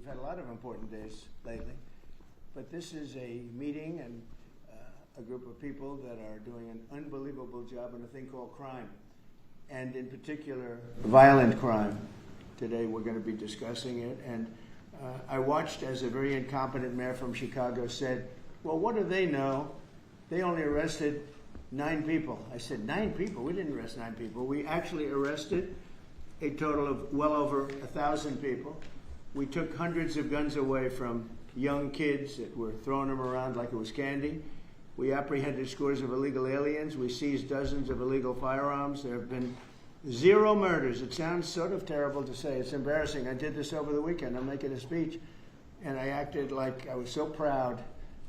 We've had a lot of important days lately, but this is a meeting and a group of people that are doing an unbelievable job in a thing called crime, and in particular, violent crime. Today we're going to be discussing it, and I watched as a very incompetent mayor from Chicago said, well, what do they know? They only arrested 9 people. I said, 9 people? We didn't arrest 9 people. We actually arrested a total of well over 1,000 people. We took hundreds of guns away from young kids that were throwing them around like it was candy. We apprehended scores of illegal aliens. We seized dozens of illegal firearms. There have been 0 murders. It sounds sort of terrible to say. It's embarrassing. I did this over the weekend. I'm making a speech, and I acted like I was so proud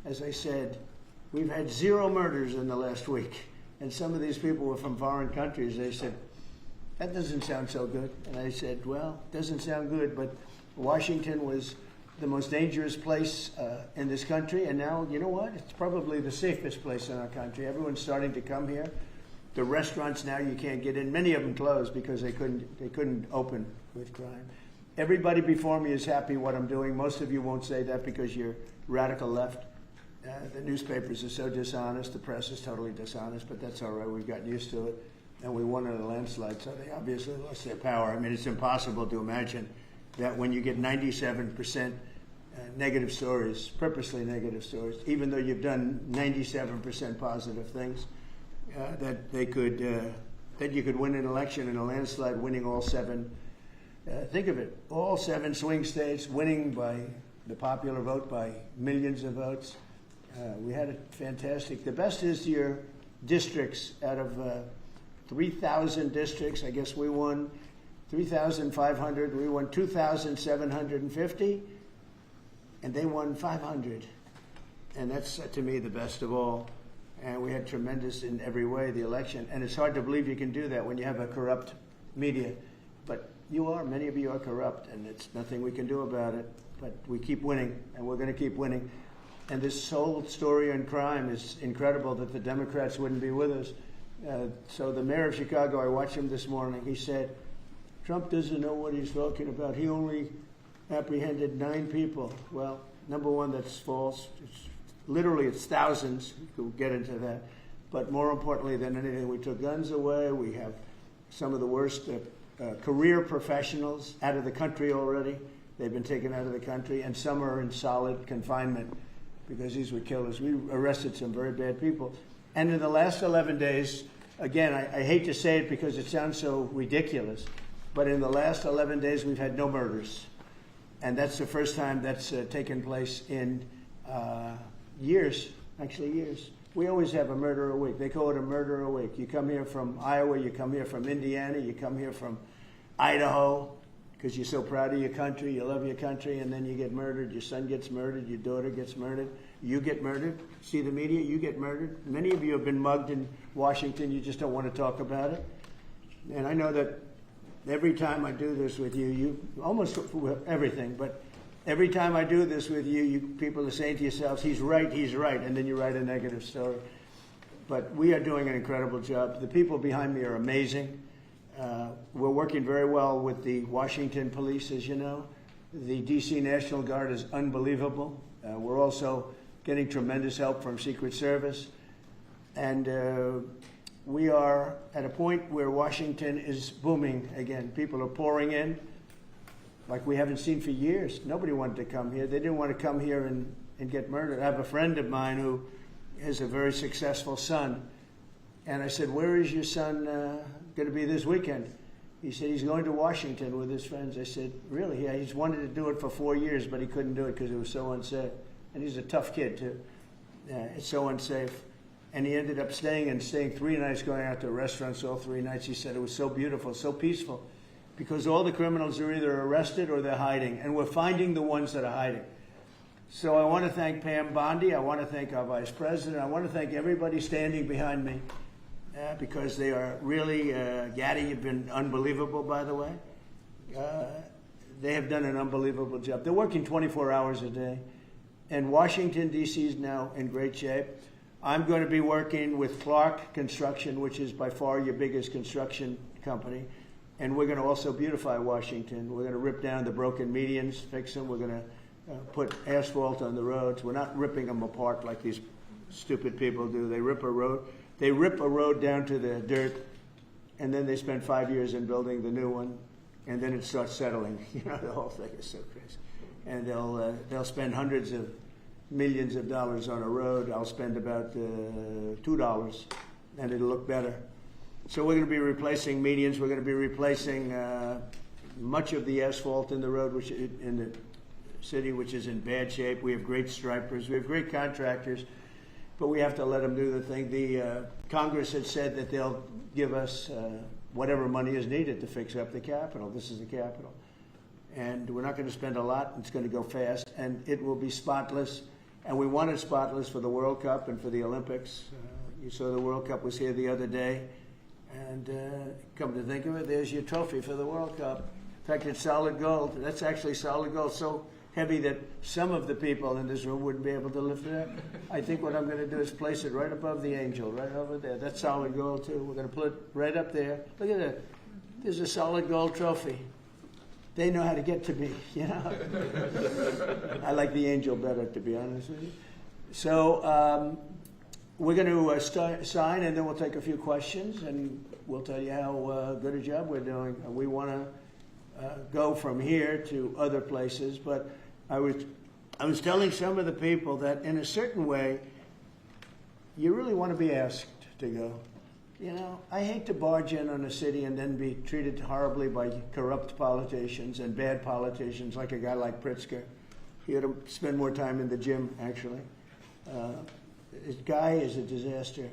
as I said, we've had 0 murders in the last week. And some of these people were from foreign countries. They said, that doesn't sound so good. And I said, well, it doesn't sound good, but Washington was the most dangerous place in this country, and now, you know what? It's probably the safest place in our country. Everyone's starting to come here. The restaurants now you can't get in. Many of them closed because they couldn't open with crime. Everybody before me is happy what I'm doing. Most of you won't say that because you're radical left. The newspapers are so dishonest. The press is totally dishonest, but that's all right. We've gotten used to it, and we won in a landslide, so they obviously lost their power. I mean, it's impossible to imagine that when you get 97% negative stories, purposely negative stories, even though you've done 97% positive things, that you could win an election in a landslide, winning all 7. Think of it, all 7 swing states, winning by the popular vote by millions of votes. We had it fantastic. The best is your districts. Out of 3,000 districts, I guess we won 3,500. We won 2,750, and they won 500. And that's, to me, the best of all. And we had tremendous in every way, the election. And it's hard to believe you can do that when you have a corrupt media. But many of you are corrupt, and it's nothing we can do about it. But we keep winning, and we're going to keep winning. And this whole story on crime is incredible that the Democrats wouldn't be with us. So the mayor of Chicago, I watched him this morning, he said, Trump doesn't know what he's talking about. He only apprehended 9 people. Well, number one, that's false. It's thousands. We'll get into that. But more importantly than anything, we took guns away. We have some of the worst career professionals out of the country already. They've been taken out of the country, and some are in solid confinement because these were killers. We arrested some very bad people. And in the last 11 days, again, I hate to say it because it sounds so ridiculous, but in the last 11 days, we've had no murders. And that's the first time that's taken place in years, actually years. We always have a murder a week. They call it a murder a week. You come here from Iowa, you come here from Indiana, you come here from Idaho, because you're so proud of your country, you love your country, and then you get murdered. Your son gets murdered, your daughter gets murdered, you get murdered. See the media, you get murdered. Many of you have been mugged in Washington, you just don't want to talk about it. And I know that every time I do this with you, you almost everything, but every time I do this with you, you people are saying to yourselves, he's right, and then you write a negative story. But we are doing an incredible job. The people behind me are amazing. We're working very well with the Washington police, as you know. The D.C. National Guard is unbelievable. We're also getting tremendous help from Secret Service. And we are at a point where Washington is booming again. People are pouring in like we haven't seen for years. Nobody wanted to come here. They didn't want to come here and get murdered. I have a friend of mine who has a very successful son. And I said, where is your son going to be this weekend? He said, he's going to Washington with his friends. I said, really? Yeah, he's wanted to do it for 4 years, but he couldn't do it because it was so unsafe. And he's a tough kid, too. It's so unsafe. And he ended up staying 3 nights, going out to restaurants all 3 nights. He said it was so beautiful, so peaceful, because all the criminals are either arrested or they're hiding, and we're finding the ones that are hiding. So I want to thank Pam Bondi. I want to thank our Vice President. I want to thank everybody standing behind me. Because they are really, Gaddy, you've been unbelievable, by the way. They have done an unbelievable job. They're working 24 hours a day. And Washington, D.C. is now in great shape. I'm going to be working with Clark Construction, which is by far your biggest construction company. And we're going to also beautify Washington. We're going to rip down the broken medians, fix them. We're going to put asphalt on the roads. We're not ripping them apart like these stupid people do. They rip a road down to the dirt, and then they spend 5 years in building the new one, and then it starts settling. The whole thing is so crazy. And they'll spend hundreds of millions of dollars on a road. I'll spend about $2, and it'll look better. So we're going to be replacing medians. We're going to be replacing much of the asphalt in the road, which in the city, which is in bad shape. We have great stripers. We have great contractors, but we have to let them do the thing. The Congress had said that they'll give us whatever money is needed to fix up the Capitol. This is the Capitol. And we're not going to spend a lot. It's going to go fast, and it will be spotless. And we want it spotless for the World Cup and for the Olympics. You saw the World Cup was here the other day. And come to think of it, there's your trophy for the World Cup. In fact, it's solid gold. That's actually solid gold, so heavy that some of the people in this room wouldn't be able to lift it up. I think what I'm going to do is place it right above the angel, right over there. That's solid gold, too. We're going to put it right up there. Look at that. There's a solid gold trophy. They know how to get to me, I like the angel better, to be honest with you. So we're going to sign, and then we'll take a few questions, and we'll tell you how good a job we're doing. We want to go from here to other places, but I was telling some of the people that in a certain way, you really want to be asked to go. I hate to barge in on a city and then be treated horribly by corrupt politicians and bad politicians, like a guy like Pritzker. He ought to spend more time in the gym, actually. This guy is a disaster.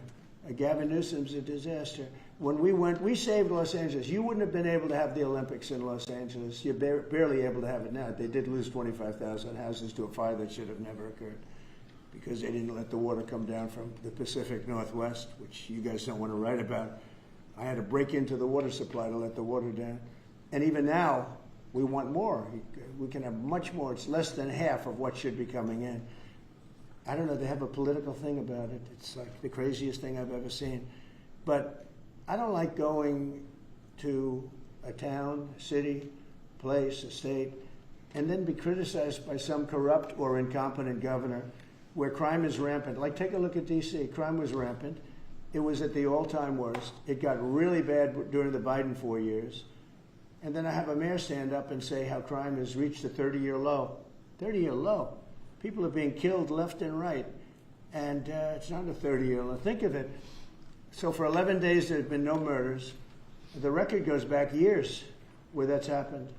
Gavin Newsom's a disaster. When we went, we saved Los Angeles. You wouldn't have been able to have the Olympics in Los Angeles. You're barely able to have it now. They did lose 25,000 houses to a fire that should have never occurred because they didn't let the water come down from the Pacific Northwest, which you guys don't want to write about. I had to break into the water supply to let the water down. And even now, we want more. We can have much more. It's less than half of what should be coming in. I don't know, they have a political thing about it. It's like the craziest thing I've ever seen. But I don't like going to a town, a city, place, a state, and then be criticized by some corrupt or incompetent governor where crime is rampant. Like, take a look at D.C. Crime was rampant. It was at the all-time worst. It got really bad during the Biden 4 years. And then I have a mayor stand up and say how crime has reached a 30-year low. 30-year low. People are being killed left and right. And it's not a 30-year low. Think of it. So for 11 days, there have been no murders. The record goes back years where that's happened.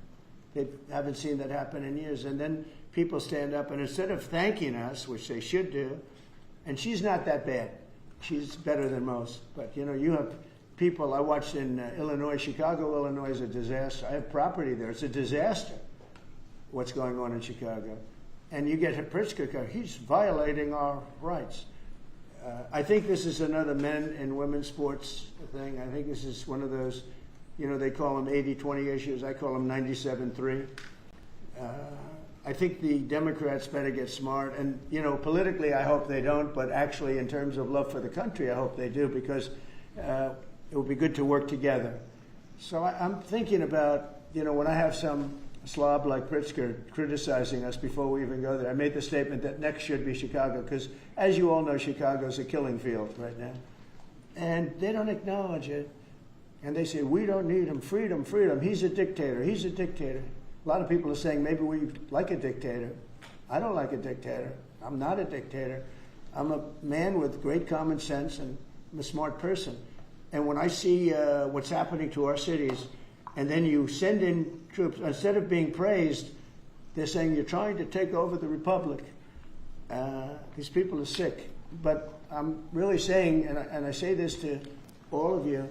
They haven't seen that happen in years. And then people stand up, and instead of thanking us, which they should do, and she's not that bad. She's better than most. But, you have people. I watched in Illinois. Chicago, Illinois is a disaster. I have property there. It's a disaster what's going on in Chicago. And you get Pritzker, he's violating our rights. I think this is another men and women's sports thing. I think this is one of those, they call them 80-20 issues. I call them 97-3. I think the Democrats better get smart. And, politically, I hope they don't. But actually, in terms of love for the country, I hope they do, because it would be good to work together. So I'm thinking about, when I have some slob like Pritzker criticizing us before we even go there, I made the statement that next should be Chicago, because, as you all know, Chicago's a killing field right now. And they don't acknowledge it. And they say, we don't need him. Freedom, freedom. He's a dictator. He's a dictator. A lot of people are saying maybe we like a dictator. I don't like a dictator. I'm not a dictator. I'm a man with great common sense, and I'm a smart person. And when I see what's happening to our cities, and then you send in troops, instead of being praised, they're saying you're trying to take over the republic. These people are sick. But I'm really saying, and I say this to all of you,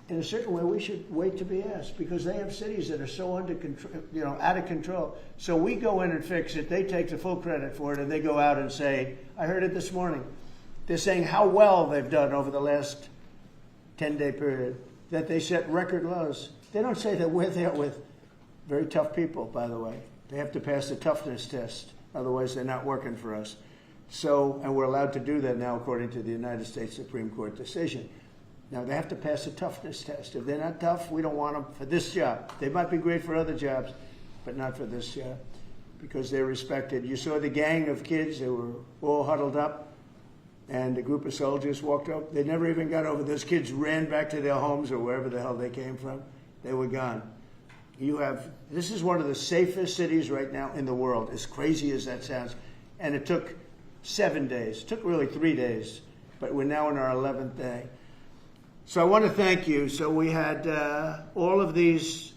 in a certain way, we should wait to be asked, because they have cities that are so under control, out of control. So we go in and fix it. They take the full credit for it, and they go out and say, I heard it this morning. They're saying how well they've done over the last 10-day period, that they set record lows. They don't say that we're there with very tough people, by the way. They have to pass the toughness test. Otherwise, they're not working for us. So, and we're allowed to do that now, according to the United States Supreme Court decision. Now, they have to pass a toughness test. If they're not tough, we don't want them for this job. They might be great for other jobs, but not for this job, because they're respected. You saw the gang of kids. They were all huddled up, and a group of soldiers walked up. They never even got over. Those kids ran back to their homes or wherever the hell they came from. They were gone. This is one of the safest cities right now in the world, as crazy as that sounds. And it took 7 days. It took really 3 days, but we're now in our 11th day. So I want to thank you. So we had all of these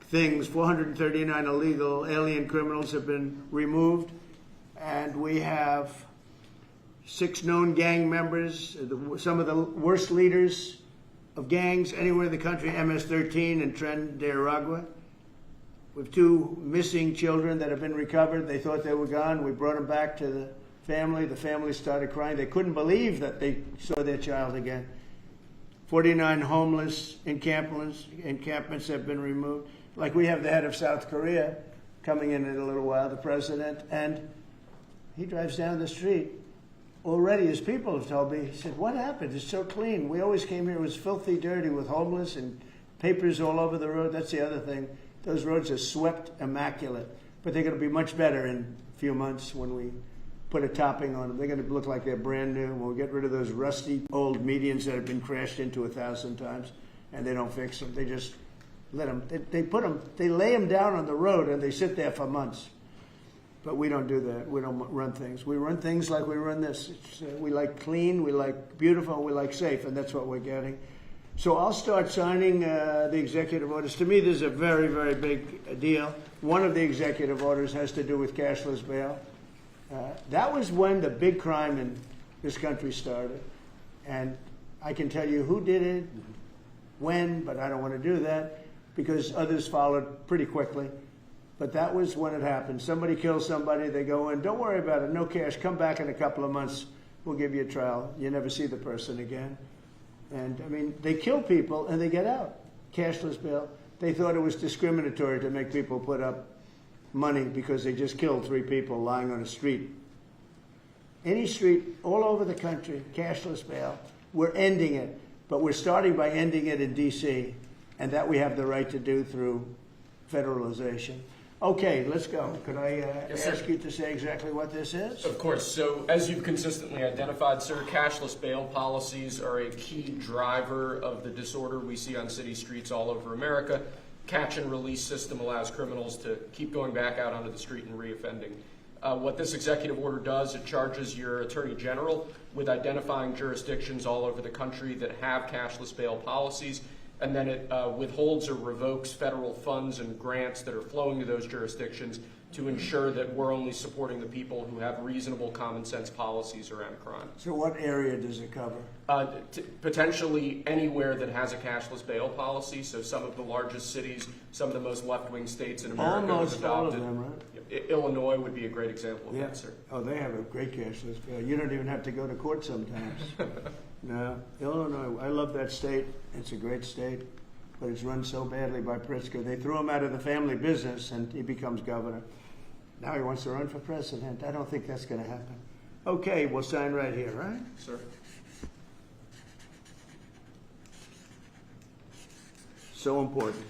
things, 439 illegal alien criminals have been removed, and we have 6 known gang members, some of the worst leaders of gangs anywhere in the country, MS-13 and Tren de Aragua. We have 2 missing children that have been recovered. They thought they were gone. We brought them back to the family. The family started crying. They couldn't believe that they saw their child again. 49 homeless encampments have been removed. Like we have the head of South Korea coming in a little while, the president, and he drives down the street. Already, his people have told me, he said, what happened? It's so clean. We always came here, it was filthy dirty with homeless and papers all over the road. That's the other thing. Those roads are swept immaculate. But they're going to be much better in a few months when we put a topping on them. They're going to look like they're brand new. We'll get rid of those rusty old medians that have been crashed into 1,000 times, and they don't fix them. They just let them, they lay them down on the road and they sit there for months. But we don't do that. We don't run things. We run things like we run this. We like clean, we like beautiful, we like safe, and that's what we're getting. So I'll start signing the executive orders. To me, this is a very, very big deal. One of the executive orders has to do with cashless bail. That was when the big crime in this country started. And I can tell you who did it, when, but I don't want to do that because others followed pretty quickly. But that was when it happened. Somebody kills somebody, they go in, don't worry about it, no cash, come back in a couple of months, we'll give you a trial. You never see the person again. And, I mean, they kill people and they get out. Cashless bail. They thought it was discriminatory to make people put up money because they just killed 3 people lying on a street. Any street all over the country, cashless bail. We're ending it, but we're starting by ending it in D.C., and that we have the right to do through federalization. Okay, let's go. Could I ask you to say exactly what this is? Of course. So as you've consistently identified, sir, cashless bail policies are a key driver of the disorder we see on city streets all over America. Catch and release system allows criminals to keep going back out onto the street and reoffending. What this executive order does, it charges your Attorney General with identifying jurisdictions all over the country that have cashless bail policies, and then it withholds or revokes federal funds and grants that are flowing to those jurisdictions to ensure that we're only supporting the people who have reasonable common sense policies around crime. So what area does it cover? Potentially anywhere that has a cashless bail policy. So some of the largest cities, some of the most left-wing states in America. Almost all of them, right? Illinois would be a great example of that, sir. Oh, they have a great cashless bail. You don't even have to go to court sometimes. No, Illinois, I love that state. It's a great state, but it's run so badly by Pritzker. They threw him out of the family business and he becomes governor. Now he wants to run for president. I don't think that's going to happen. Okay, we'll sign right here, right? Sir. So important.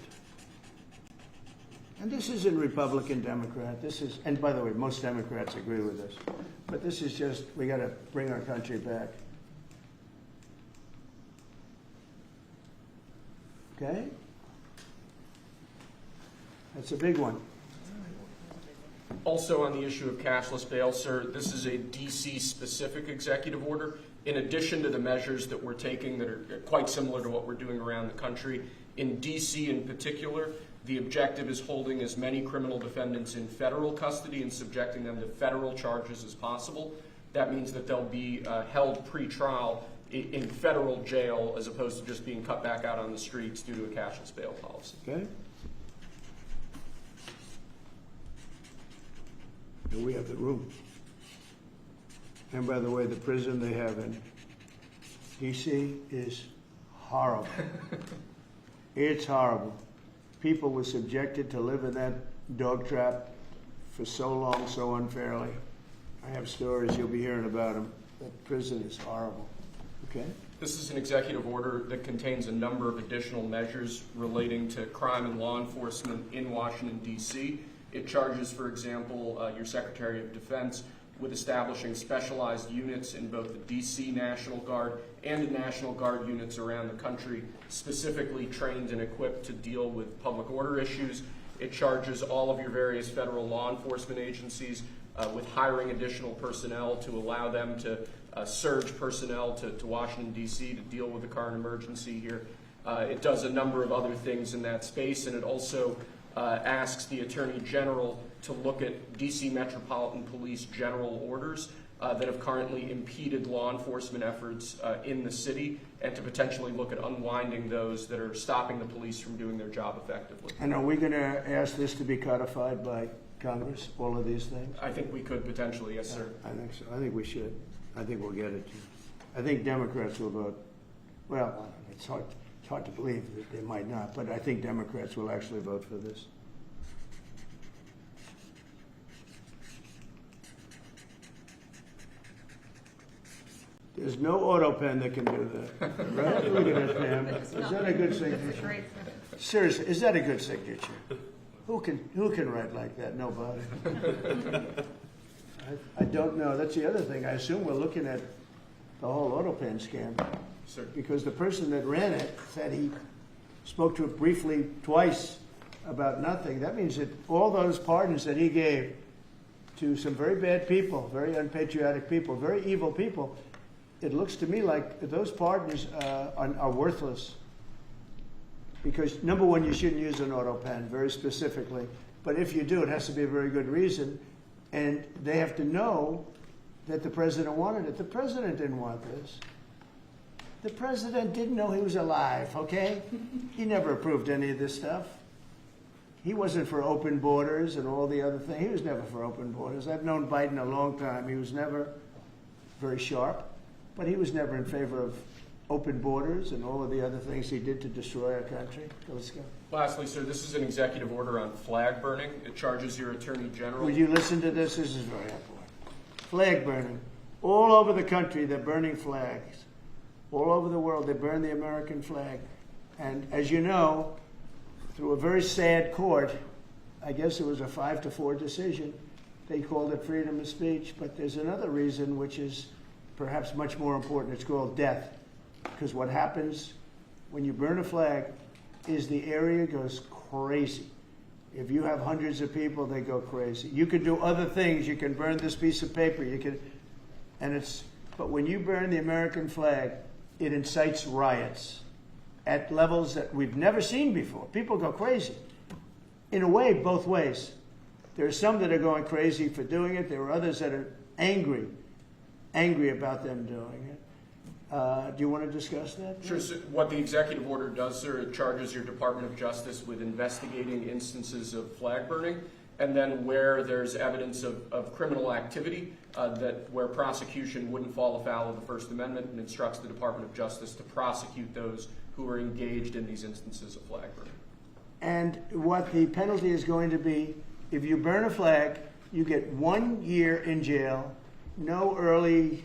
And this isn't Republican, Democrat. This is, and by the way, most Democrats agree with this. But this is just, we got to bring our country back. Okay? That's a big one. Also on the issue of cashless bail, sir, this is a D.C.-specific executive order. In addition to the measures that we're taking that are quite similar to what we're doing around the country, in D.C. in particular, the objective is holding as many criminal defendants in federal custody and subjecting them to federal charges as possible. That means that they'll be held pre-trial in federal jail as opposed to just being cut back out on the streets due to a cashless bail policy. Okay. And we have the room. And by the way, the prison they have in D.C. is horrible. It's horrible. People were subjected to live in that dog trap for so long, so unfairly. I have stories, you'll be hearing about them. That prison is horrible. Okay? This is an executive order that contains a number of additional measures relating to crime and law enforcement in Washington, D.C. It charges, for example, your Secretary of Defense with establishing specialized units in both the D.C. National Guard and the National Guard units around the country, specifically trained and equipped to deal with public order issues. It charges all of your various federal law enforcement agencies with hiring additional personnel to allow them to surge personnel to Washington, D.C. to deal with the current emergency here. It does a number of other things in that space, and it also asks the Attorney General to look at D.C. Metropolitan Police general orders that have currently impeded law enforcement efforts in the city, and to potentially look at unwinding those that are stopping the police from doing their job effectively. And are we going to ask this to be codified by Congress, all of these things? I think we could potentially, yes, sir. I think so. I think we should. I think we'll get it. I think Democrats will vote. Well, it's hard to believe that they might not, but I think Democrats will actually vote for this. There's no auto pen that can do that. Right? Look at that, Pam. Is that a good signature? Seriously, is that a good signature? Who can write like that? Nobody. I don't know. That's the other thing. I assume we're looking at the whole auto pen scam. Sir. Because the person that ran it said he spoke to it briefly twice about nothing. That means that all those pardons that he gave to some very bad people, very unpatriotic people, very evil people, it looks to me like those pardons are worthless. Because, number one, you shouldn't use an auto pen, very specifically. But if you do, it has to be a very good reason. And they have to know that the president wanted it. The president didn't want this. The president didn't know he was alive, okay? He never approved any of this stuff. He wasn't for open borders and all the other things. He was never for open borders. I've known Biden a long time. He was never very sharp, but he was never in favor of open borders and all of the other things he did to destroy our country. Let's go. Lastly, sir, this is an executive order on flag burning. It charges your Attorney General. Would you listen to this? This is very important. Flag burning. All over the country, they're burning flags. All over the world, they burn the American flag. And as you know, through a very sad court, I guess it was a 5-4 decision, they called it freedom of speech. But there's another reason which is perhaps much more important. It's called death. Because what happens when you burn a flag is the area goes crazy. If you have hundreds of people, they go crazy. You can do other things. You can burn this piece of paper. But when you burn the American flag, it incites riots at levels that we've never seen before. People go crazy. In a way, both ways. There are some that are going crazy for doing it. There are others that are angry about them doing it. Do you want to discuss that? Sure. So what the executive order does, sir, it charges your Department of Justice with investigating instances of flag burning, and then where there's evidence of criminal activity, where prosecution wouldn't fall afoul of the First Amendment, and instructs the Department of Justice to prosecute those who are engaged in these instances of flag burning. And what the penalty is going to be, if you burn a flag, you get 1 year in jail. No early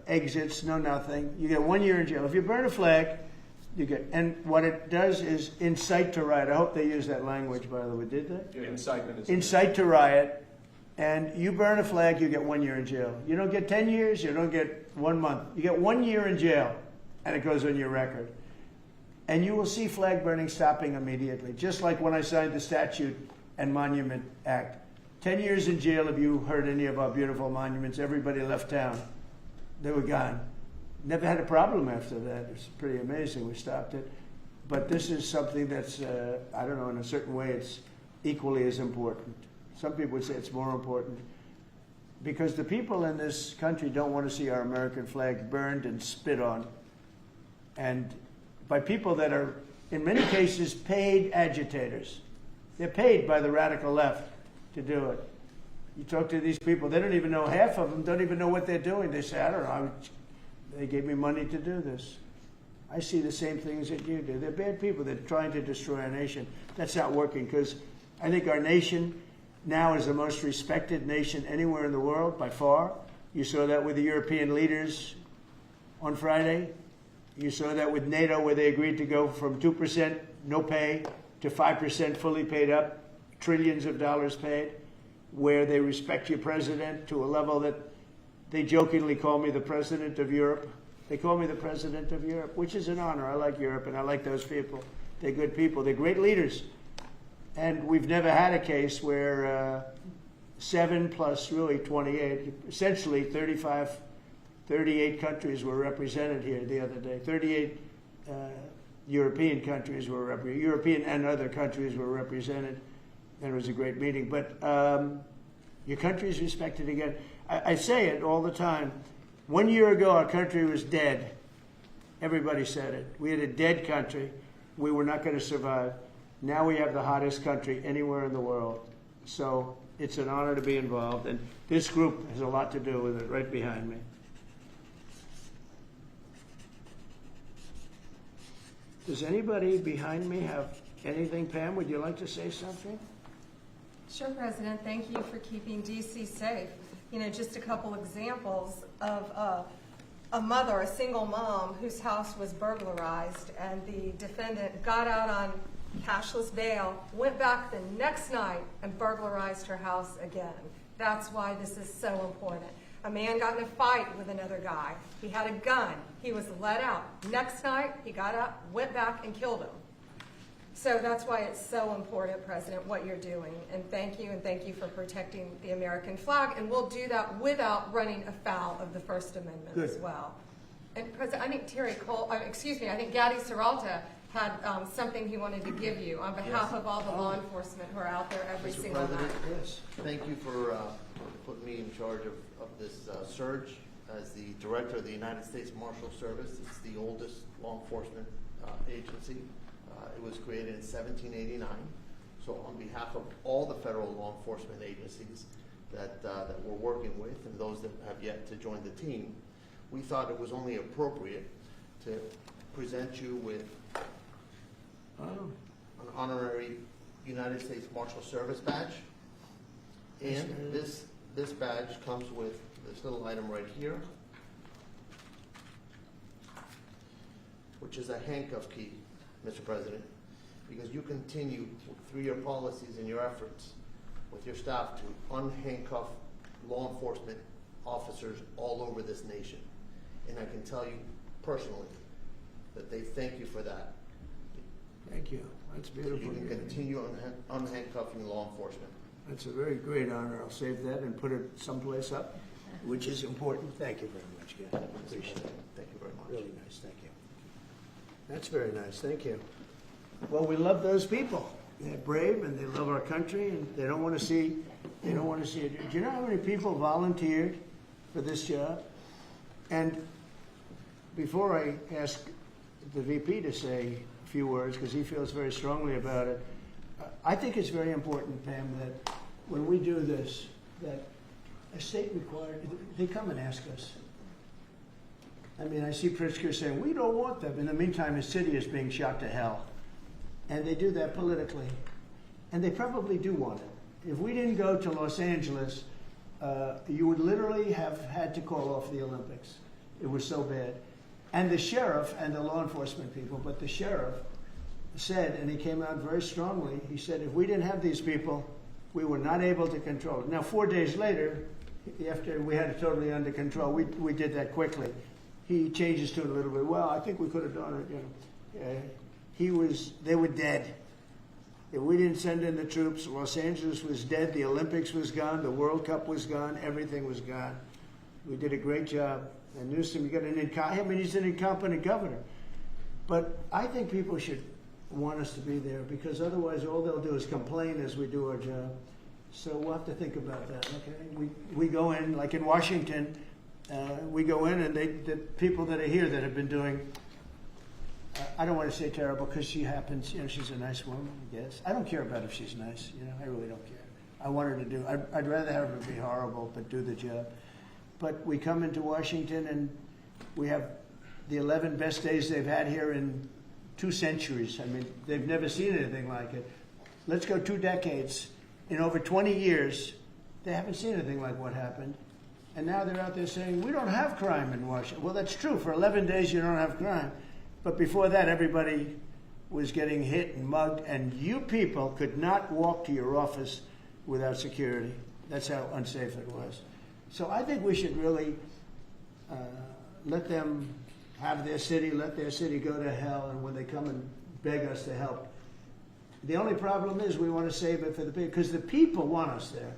exits, no nothing. You get 1 year in jail. If you burn a flag, you get. And what it does is incite to riot. I hope they use that language, by the way. Did they? Yeah, incitement is incite to riot. And you burn a flag, you get 1 year in jail. You don't get 10 years. You don't get 1 month. You get 1 year in jail, and it goes on your record. And you will see flag burning stopping immediately, just like when I signed the Statute and Monument Act. 10 years in jail if you hurt any of our beautiful monuments. Everybody left town. They were gone. Never had a problem after that. It's pretty amazing. We stopped it. But this is something that's, I don't know, in a certain way it's equally as important. Some people would say it's more important. Because the people in this country don't want to see our American flag burned and spit on. And by people that are, in many cases, paid agitators. They're paid by the radical left to do it. You talk to these people, they don't even know, half of them don't even know what they're doing. They say, I don't know, they gave me money to do this. I see the same things that you do. They're bad people. They're trying to destroy our nation. That's not working, because I think our nation now is the most respected nation anywhere in the world by far. You saw that with the European leaders on Friday. You saw that with NATO, where they agreed to go from 2% no pay to 5% fully paid up, trillions of dollars paid, where they respect your president to a level that they jokingly call me the president of Europe. They call me the president of Europe, which is an honor. I like Europe, and I like those people. They're good people. They're great leaders. And we've never had a case where 7 plus really 28, essentially 38 countries were represented here the other day. 38 European countries were represented. European and other countries were represented. And it was a great meeting. But your country is respected again. I say it all the time. 1 year ago, our country was dead. Everybody said it. We had a dead country. We were not going to survive. Now we have the hottest country anywhere in the world. So it's an honor to be involved. And this group has a lot to do with it, right behind me. Does anybody behind me have anything? Pam, would you like to say something? Sure, President. Thank you for keeping D.C. safe. You know, just a couple examples of a mother, a single mom, whose house was burglarized, and the defendant got out on cashless bail, went back the next night and burglarized her house again. That's why this is so important. A man got in a fight with another guy. He had a gun. He was let out. Next night, he got up, went back, and killed him. So that's why it's so important, President, what you're doing. And thank you for protecting the American flag. And we'll do that without running afoul of the First Amendment as well. And President, I think I think Gaddy Serralta had something he wanted to give you on behalf of all the law enforcement who are out there every single night. Yes. Thank you for putting me in charge of this surge as the director of the United States Marshal Service. It's the oldest law enforcement agency. It was created in 1789. So on behalf of all the federal law enforcement agencies that we're working with and those that have yet to join the team, we thought it was only appropriate to present you with an honorary United States Marshal Service badge. And this badge comes with this little item right here, which is a handcuff key, Mr. President, because you continue through your policies and your efforts with your staff to unhandcuff law enforcement officers all over this nation. And I can tell you personally that they thank you for that. Thank you. That's beautiful. So you can continue unhandcuffing law enforcement. That's a very great honor. I'll save that and put it someplace up, which is important. Thank you very much, Gary. Appreciate it. Thank you very much. Really nice. Thank you. That's very nice. Thank you. Well, we love those people. They're brave and they love our country, and they don't want to see it. Do you know how many people volunteered for this job? And before I ask the VP to say a few words, because he feels very strongly about it, I think it's very important, Pam, that when we do this, that a state required, they come and ask us. I mean, I see Pritzker saying, we don't want them. In the meantime, his city is being shot to hell. And they do that politically. And they probably do want it. If we didn't go to Los Angeles, you would literally have had to call off the Olympics. It was so bad. And the sheriff and the law enforcement people, but the sheriff said, and he came out very strongly, he said, if we didn't have these people, we were not able to control it. Now, 4 days later, after we had it totally under control, we did that quickly. He changed his tune a little bit. Well, I think we could have done it. They were dead. If we didn't send in the troops, Los Angeles was dead, the Olympics was gone, the World Cup was gone, everything was gone. We did a great job. And Newsom, he's an incompetent governor. But I think people should want us to be there, because otherwise all they'll do is complain as we do our job. So we'll have to think about that, okay? We go in, like in Washington, we go in and the people that are here that have been doing, I don't want to say terrible, because she happens, she's a nice woman, I guess. I don't care about if she's nice, I really don't care. I want her to do, I'd rather have her be horrible, but do the job. But we come into Washington and we have the 11 best days they've had here in 2 centuries. I mean, they've never seen anything like it. Let's go 2 decades. In over 20 years, they haven't seen anything like what happened. And now they're out there saying, we don't have crime in Washington. Well, that's true. For 11 days, you don't have crime. But before that, everybody was getting hit and mugged, and you people could not walk to your office without security. That's how unsafe it was. So I think we should really let them have their city, let their city go to hell, and when they come and beg us to help. The only problem is we want to save it for the people, because the people want us there.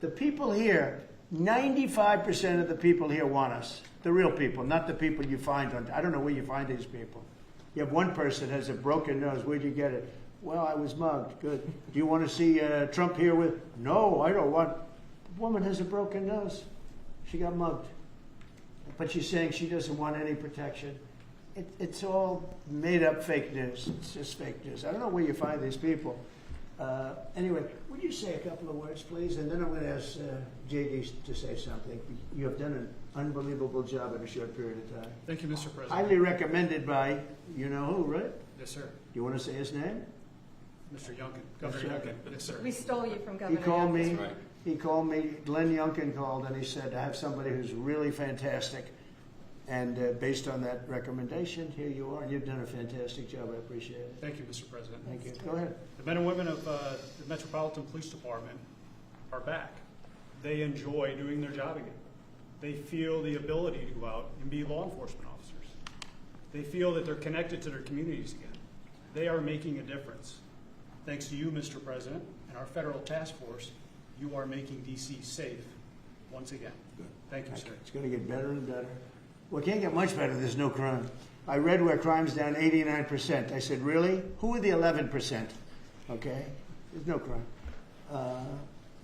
The people here, 95% of the people here want us. The real people, not the people you find on, I don't know where you find these people. You have one person has a broken nose. Where'd you get it? Well, I was mugged. Good. Do you want to see Trump here with? No, I don't want. The woman has a broken nose. She got mugged. But she's saying she doesn't want any protection. It's all made up fake news. It's just fake news. I don't know where you find these people. Anyway, would you say a couple of words, please? And then I'm going to ask JD to say something. You have done an unbelievable job in a short period of time. Thank you, Mr. President. Highly recommended by you know who, right? Yes, sir. Do you want to say his name? Mr. Youngkin, Governor Youngkin. Yes, sir. We stole you from He Governor called Youngkin. me. Right. He called me. Glenn Youngkin called, and he said, "I have somebody who's really fantastic." And based on that recommendation, here you are. You've done a fantastic job. I appreciate it. Thank you, Mr. President. Thank you. Go ahead. The men and women of the Metropolitan Police Department are back. They enjoy doing their job again. They feel the ability to go out and be law enforcement officers. They feel that they're connected to their communities again. They are making a difference. Thanks to you, Mr. President, and our federal task force, you are making D.C. safe once again. Thank you, sir. It's going to get better and better. Well, it can't get much better. There's no crime. I read where crime's down 89%. I said, really? Who are the 11%? Okay? There's no crime.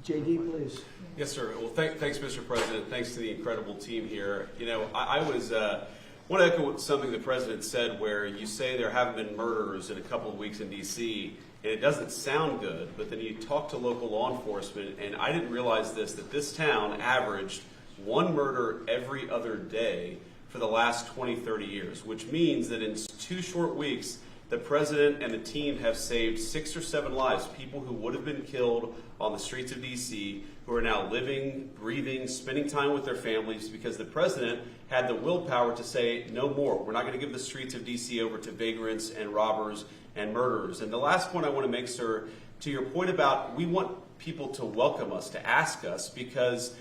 JD, please. Yes, sir. Well, thanks, Mr. President. Thanks to the incredible team here. You know, I want to echo something the President said where you say there haven't been murders in a couple of weeks in D.C., and it doesn't sound good, but then you talk to local law enforcement, and I didn't realize that this town averaged one murder every other day for the last 20, 30 years, which means that in 2 short weeks, the President and the team have saved 6 or 7 lives, people who would have been killed on the streets of D.C., who are now living, breathing, spending time with their families because the President had the willpower to say, no more. We're not going to give the streets of D.C. over to vagrants and robbers and murderers. And the last point I want to make, sir, to your point about we want people to welcome us, to ask us, because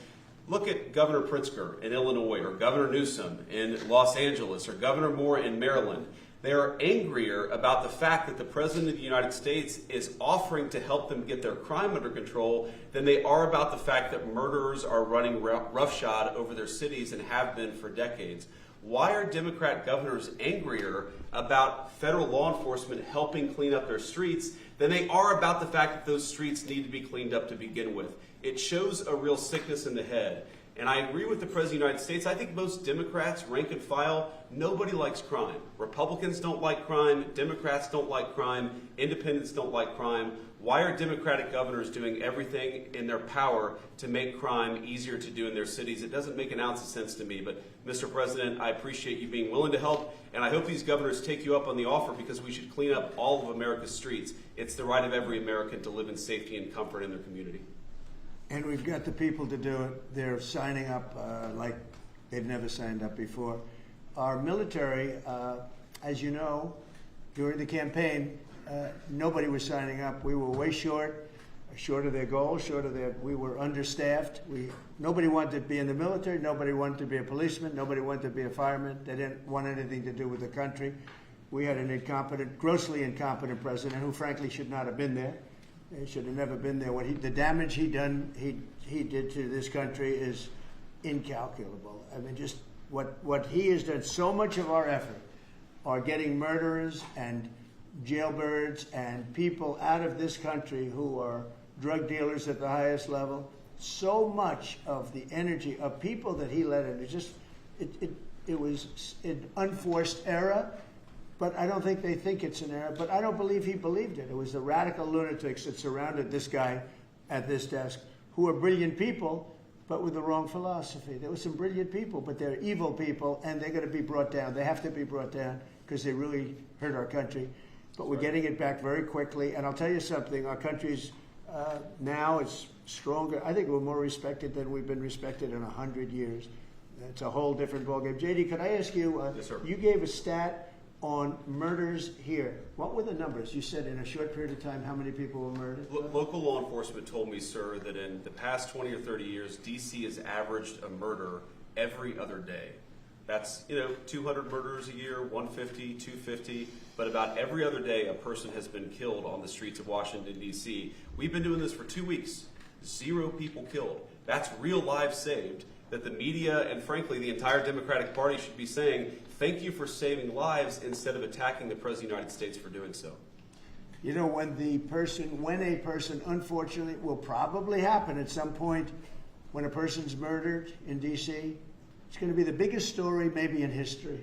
look at Governor Pritzker in Illinois, or Governor Newsom in Los Angeles, or Governor Moore in Maryland. They are angrier about the fact that the President of the United States is offering to help them get their crime under control than they are about the fact that murderers are running roughshod over their cities and have been for decades. Why are Democrat governors angrier about federal law enforcement helping clean up their streets than they are about the fact that those streets need to be cleaned up to begin with? It shows a real sickness in the head. And I agree with the President of the United States. I think most Democrats, rank and file, nobody likes crime. Republicans don't like crime. Democrats don't like crime. Independents don't like crime. Why are Democratic governors doing everything in their power to make crime easier to do in their cities? It doesn't make an ounce of sense to me. But, Mr. President, I appreciate you being willing to help. And I hope these governors take you up on the offer because we should clean up all of America's streets. It's the right of every American to live in safety and comfort in their community. And we've got the people to do it. They're signing up like they've never signed up before. Our military, as you know, during the campaign, nobody was signing up. We were way short of their goal, we were understaffed. Nobody wanted to be in the military. Nobody wanted to be a policeman. Nobody wanted to be a fireman. They didn't want anything to do with the country. We had an incompetent, grossly incompetent president who frankly should not have been there. He should have never been there. The damage he did to this country is incalculable. I mean, just what he has done. So much of our effort are getting murderers and jailbirds and people out of this country who are drug dealers at the highest level. So much of the energy of people that he led in, it was an unforced error. But I don't think they think it's an error. But I don't believe he believed it. It was the radical lunatics that surrounded this guy at this desk, who are brilliant people, but with the wrong philosophy. There were some brilliant people, but they're evil people, and they're going to be brought down. They have to be brought down because they really hurt our country. But we're getting it back very quickly. And I'll tell you something. Our country's now it's stronger. I think we're more respected than we've been respected in 100 years. It's a whole different ballgame. JD, could I ask you, Yes, sir. You gave a stat on murders here. What were the numbers? You said in a short period of time, how many people were murdered? Local law enforcement told me, sir, that in the past 20 or 30 years, D.C. has averaged a murder every other day. That's, 200 murders a year, 150, 250, but about every other day a person has been killed on the streets of Washington, D.C. We've been doing this for 2 weeks. 0 people killed. That's real lives saved that the media and, frankly, the entire Democratic Party should be saying, thank you for saving lives instead of attacking the President of the United States for doing so. When a person, unfortunately, will probably happen at some point when a person's murdered in D.C., it's going to be the biggest story maybe in history.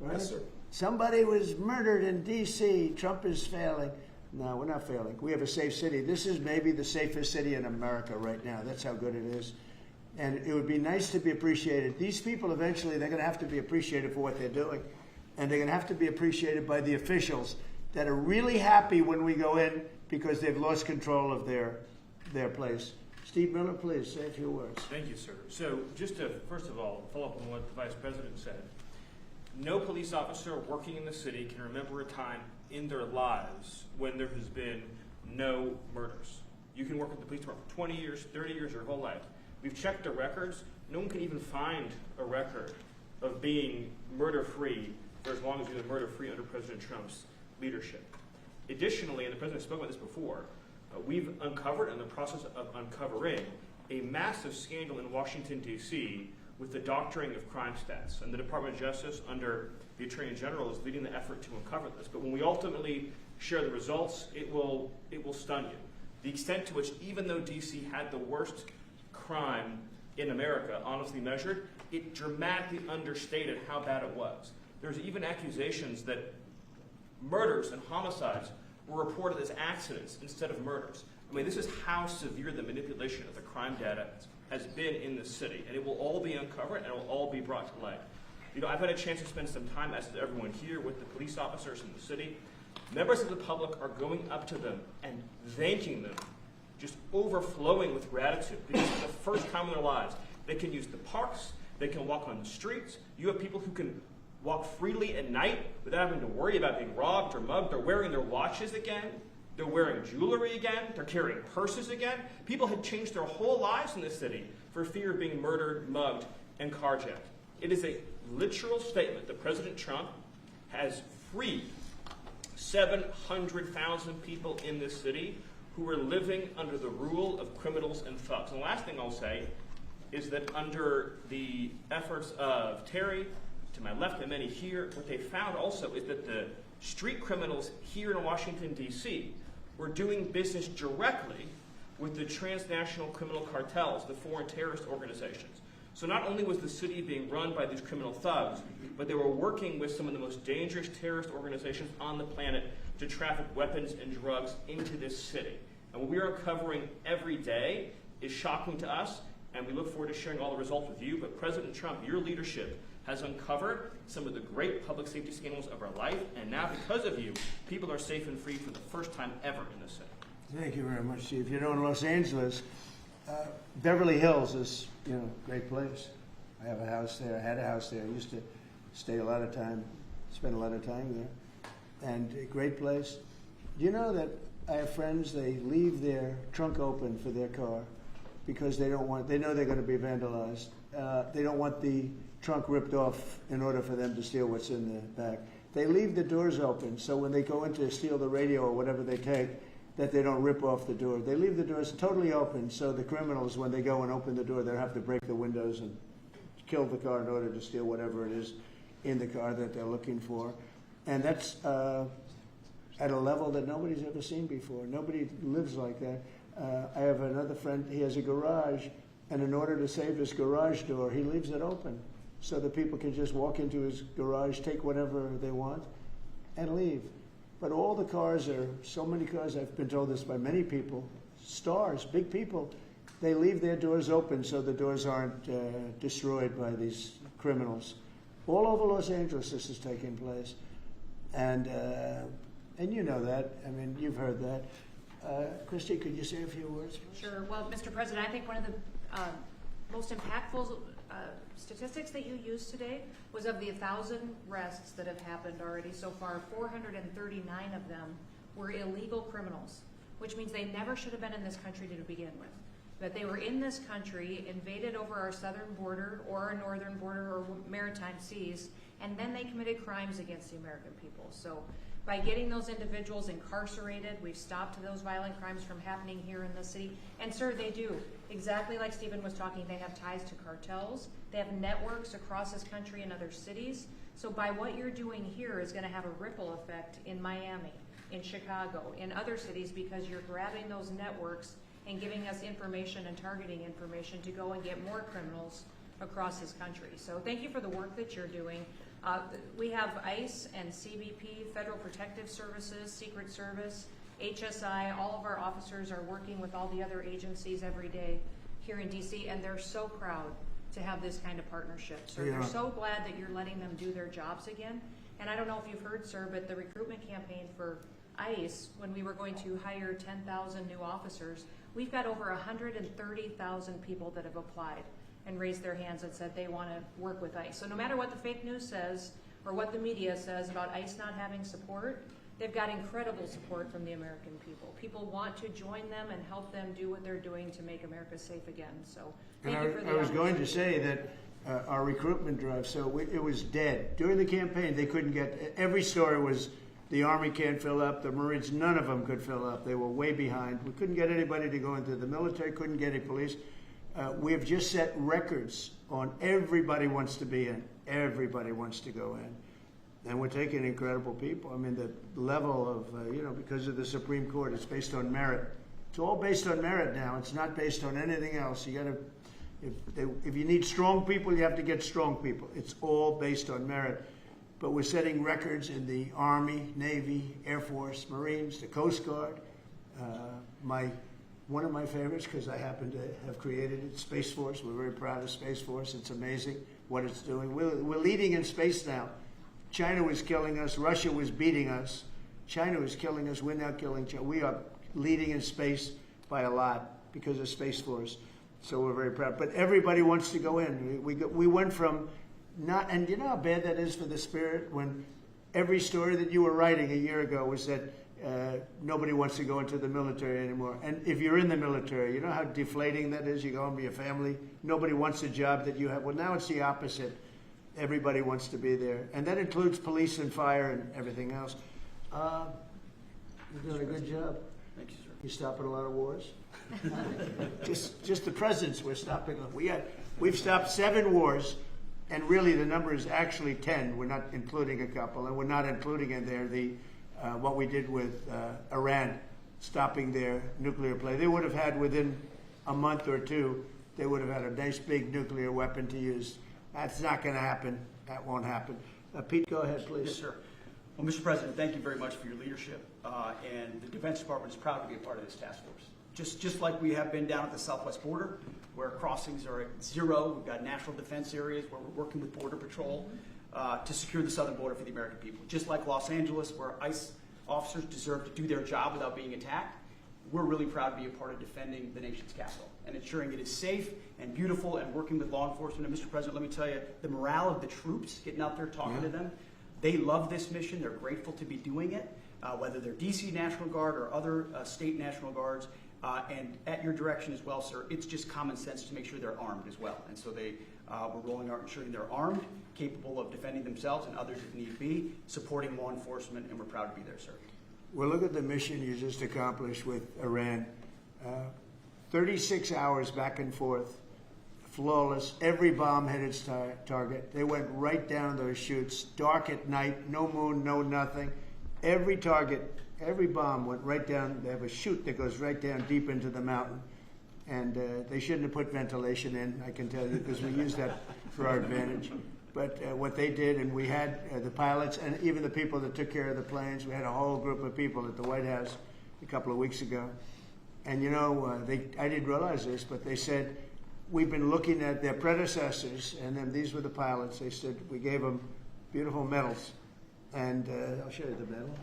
Right? Yes, sir. Somebody was murdered in D.C. Trump is failing. No, we're not failing. We have a safe city. This is maybe the safest city in America right now. That's how good it is. And it would be nice to be appreciated. These people eventually, they're going to have to be appreciated for what they're doing. And they're going to have to be appreciated by the officials that are really happy when we go in because they've lost control of their place. Steve Miller, please, say a few words. Thank you, sir. So just to, first of all, follow up on what the Vice President said. No police officer working in the city can remember a time in their lives when there has been no murders. You can work at the police department for 20 years, 30 years, your whole life. We've checked the records. No one can even find a record of being murder-free for as long as you've been murder-free under President Trump's leadership. Additionally, and the President spoke about this before, we've uncovered, in the process of uncovering, a massive scandal in Washington, D.C. with the doctoring of crime stats. And the Department of Justice, under the Attorney General, is leading the effort to uncover this. But when we ultimately share the results, it will stun you. The extent to which, even though D.C. had the worst crime in America, honestly measured, it dramatically understated how bad it was. There's even accusations that murders and homicides were reported as accidents instead of murders. I mean, this is how severe the manipulation of the crime data has been in the city, and it will all be uncovered and it will all be brought to light. I've had a chance to spend some time, as has everyone here, with the police officers in the city. Members of the public are going up to them and thanking them, just overflowing with gratitude, because for the first time in their lives, they can use the parks, they can walk on the streets. You have people who can walk freely at night without having to worry about being robbed or mugged. They're wearing their watches again. They're wearing jewelry again. They're carrying purses again. People had changed their whole lives in this city for fear of being murdered, mugged, and carjacked. It is a literal statement that President Trump has freed 700,000 people in this city who were living under the rule of criminals and thugs. And the last thing I'll say is that under the efforts of Terry, to my left and many here, what they found also is that the street criminals here in Washington, D.C. were doing business directly with the transnational criminal cartels, the foreign terrorist organizations. So not only was the city being run by these criminal thugs, but they were working with some of the most dangerous terrorist organizations on the planet to traffic weapons and drugs into this city. And what we are uncovering every day is shocking to us, and we look forward to sharing all the results with you. But President Trump, your leadership has uncovered some of the great public safety scandals of our life, and now because of you, people are safe and free for the first time ever in this city. Thank you very much, Chief. In Los Angeles, Beverly Hills is, a great place. I have a house there. I had a house there. I used to spend a lot of time there. And a great place. Do you know that I have friends, they leave their trunk open for their car because they know they're going to be vandalized. They don't want the trunk ripped off in order for them to steal what's in the back. They leave the doors open so when they go in to steal the radio or whatever they take, that they don't rip off the door. They leave the doors totally open so the criminals, when they go and open the door, they'll have to break the windows and kill the car in order to steal whatever it is in the car that they're looking for. And that's at a level that nobody's ever seen before. Nobody lives like that. I have another friend, he has a garage, and in order to save his garage door, he leaves it open so that people can just walk into his garage, take whatever they want, and leave. But all the cars so many cars, I've been told this by many people, stars, big people, they leave their doors open so the doors aren't destroyed by these criminals. All over Los Angeles this is taking place. And you know that. I mean, you've heard that. Christy, could you say a few words? Sure. Well, Mr. President, I think one of the most impactful statistics that you used today was of the 1,000 arrests that have happened already so far, 439 of them were illegal criminals, which means they never should have been in this country to begin with. But they were in this country, invaded over our southern border or our northern border or maritime seas, and then they committed crimes against the American people. So by getting those individuals incarcerated, we've stopped those violent crimes from happening here in the city. And sir, they do. Exactly like Stephen was talking, they have ties to cartels. They have networks across this country and other cities. So by what you're doing here is going to have a ripple effect in Miami, in Chicago, in other cities, because you're grabbing those networks and giving us information and targeting information to go and get more criminals across this country. So thank you for the work that you're doing. We have ICE and CBP, Federal Protective Services, Secret Service, HSI, all of our officers are working with all the other agencies every day here in DC, and they're so proud to have this kind of partnership. So they're so glad that you're letting them do their jobs again. And I don't know if you've heard, sir, but the recruitment campaign for ICE, when we were going to hire 10,000 new officers, we've got over 130,000 people that have applied and raised their hands and said they want to work with ICE. So no matter what the fake news says or what the media says about ICE not having support, they've got incredible support from the American people. People want to join them and help them do what they're doing to make America safe again. So thank you for the I was going to say that our recruitment drive, it was dead. During the campaign, they couldn't get, every story was the Army can't fill up, the Marines, none of them could fill up. They were way behind. We couldn't get anybody to go into the military, couldn't get any police. We have just set records on everybody wants to be in. Everybody wants to go in. And we're taking incredible people. I mean, the level of, because of the Supreme Court, it's based on merit. It's all based on merit now. It's not based on anything else. You got to, if you need strong people, you have to get strong people. It's all based on merit. But we're setting records in the Army, Navy, Air Force, Marines, the Coast Guard. One of my favorites, because I happen to have created it, Space Force. We're very proud of Space Force. It's amazing what it's doing. We're leading in space now. China was killing us. Russia was beating us. China was killing us. We're now killing China. We are leading in space by a lot because of Space Force. So we're very proud. But everybody wants to go in. We went from not, and you know how bad that is for the spirit when every story that you were writing a year ago was that nobody wants to go into the military anymore. And if you're in the military, you know how deflating that is? You go home to your family. Nobody wants a job that you have. Well, now it's the opposite. Everybody wants to be there. And that includes police and fire and everything else. You're doing a good job. Thank you, sir. You're stopping a lot of wars. just the presence we're stopping. We've stopped 7 wars, and really the number is actually 10. We're not including a couple, and we're not including in there what we did with Iran, stopping their nuclear play. They would have had within a month or two, they would have had a nice big nuclear weapon to use. That's not going to happen. That won't happen. Pete, go ahead, please. Yes, sir. Well, Mr. President, thank you very much for your leadership. And the Defense Department is proud to be a part of this task force. Just like we have been down at the southwest border, where crossings are at 0. We've got national defense areas where we're working with Border Patrol to secure the southern border for the American people. Just like Los Angeles, where ICE officers deserve to do their job without being attacked, we're really proud to be a part of defending the nation's capital and ensuring it is safe and beautiful and working with law enforcement. And Mr. President, let me tell you, the morale of the troops, getting out there talking to them, they love this mission. They're grateful to be doing it, whether they're DC National Guard or other state National Guards. And at your direction as well, sir, it's just common sense to make sure they're armed as well. And so we're rolling out ensuring they're armed, capable of defending themselves and others if need be, supporting law enforcement, and we're proud to be there, sir. Well, look at the mission you just accomplished with Iran. 36 hours back and forth, flawless. Every bomb hit its target. They went right down those chutes, dark at night, no moon, no nothing. Every target, every bomb went right down. They have a chute that goes right down deep into the mountain. And they shouldn't have put ventilation in, I can tell you, because we use that for our advantage. But what they did, and we had the pilots and even the people that took care of the planes, we had a whole group of people at the White House a couple of weeks ago. And you know, I didn't realize this, but they said, we've been looking at their predecessors, and then these were the pilots. They said, we gave them beautiful medals. And I'll show you the medal.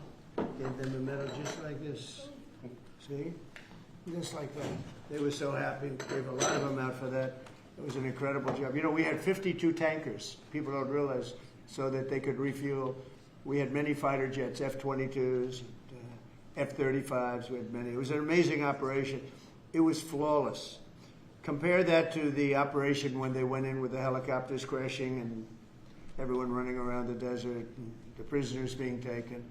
Gave them the medal just like this. See? Just like that. They were so happy. Gave a lot of them out for that. It was an incredible job. You know, we had 52 tankers. People don't realize, so that they could refuel. We had many fighter jets, F-22s, F-35s. We had many. It was an amazing operation. It was flawless. Compare that to the operation when they went in with the helicopters crashing and everyone running around the desert, and the prisoners being taken,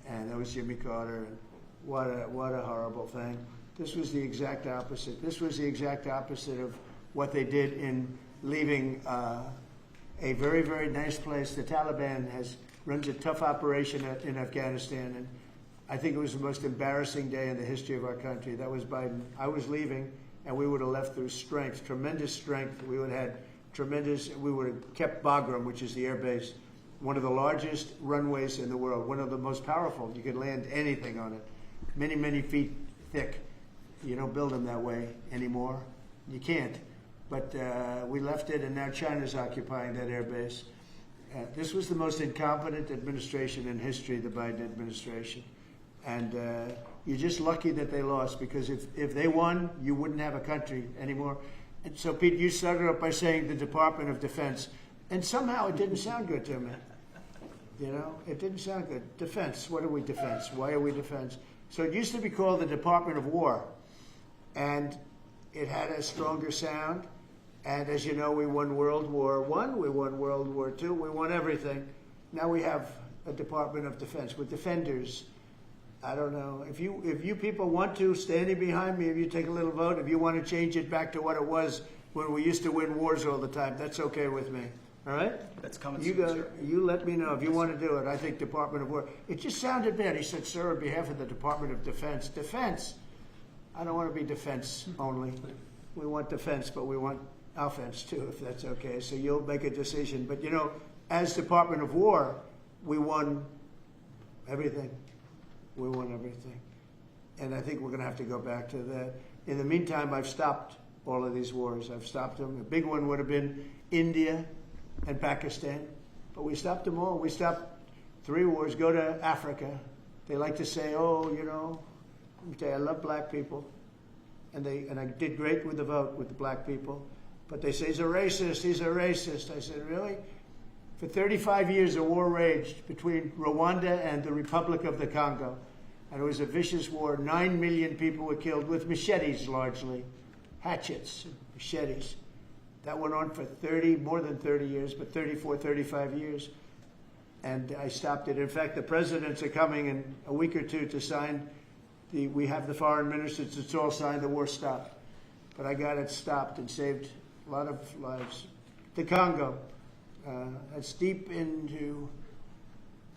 and that was Jimmy Carter. And what a horrible thing. This was the exact opposite. This was the exact opposite of what they did in leaving a very, very nice place. The Taliban runs a tough operation in Afghanistan, and I think it was the most embarrassing day in the history of our country. That was Biden. I was leaving, and we would have left through strength, tremendous strength. We would have had we would have kept Bagram, which is the air base, one of the largest runways in the world, one of the most powerful. You could land anything on it, many, many feet thick. You don't build them that way anymore. You can't. But we left it, and now China's occupying that air base. This was the most incompetent administration in history, the Biden administration. And you're just lucky that they lost, because if they won, you wouldn't have a country anymore. And so, Pete, you started up by saying the Department of Defense. And somehow it didn't sound good to me. You know, it didn't sound good. Defense, what are we defense? Why are we defense? So it used to be called the Department of War. And it had a stronger sound. And as you know, we won World War I, we won World War II, we won everything. Now we have a Department of Defense with defenders. I don't know. If you people want to, standing behind me, if you take a little vote, if you want to change it back to what it was when we used to win wars all the time, that's okay with me. All right? That's coming soon, sir. You let me know if you want to do it. I think Department of War. It just sounded bad. He said, sir, on behalf of the Department of Defense. Defense. I don't want to be defense only. We want defense, but we want offense too, if that's okay. So you'll make a decision. But, you know, as Department of War, we won everything. We won everything. And I think we're going to have to go back to that. In the meantime, I've stopped all of these wars. I've stopped them. A big one would have been India and Pakistan. But we stopped them all. We stopped 3 wars. Go to Africa. They like to say, oh, you know, I love black people. And I did great with the vote with the black people. But they say he's a racist, he's a racist. I said, really? For 35 years, a war raged between Rwanda and the Republic of the Congo. And it was a vicious war. 9 million people were killed with machetes, largely. Hatchets, machetes. That went on for more than 30 years, but 34, 35 years. And I stopped it. In fact, the presidents are coming in a week or two to sign. We have the foreign ministers, it's all signed, the war stopped. But I got it stopped and saved a lot of lives. The Congo, that's deep into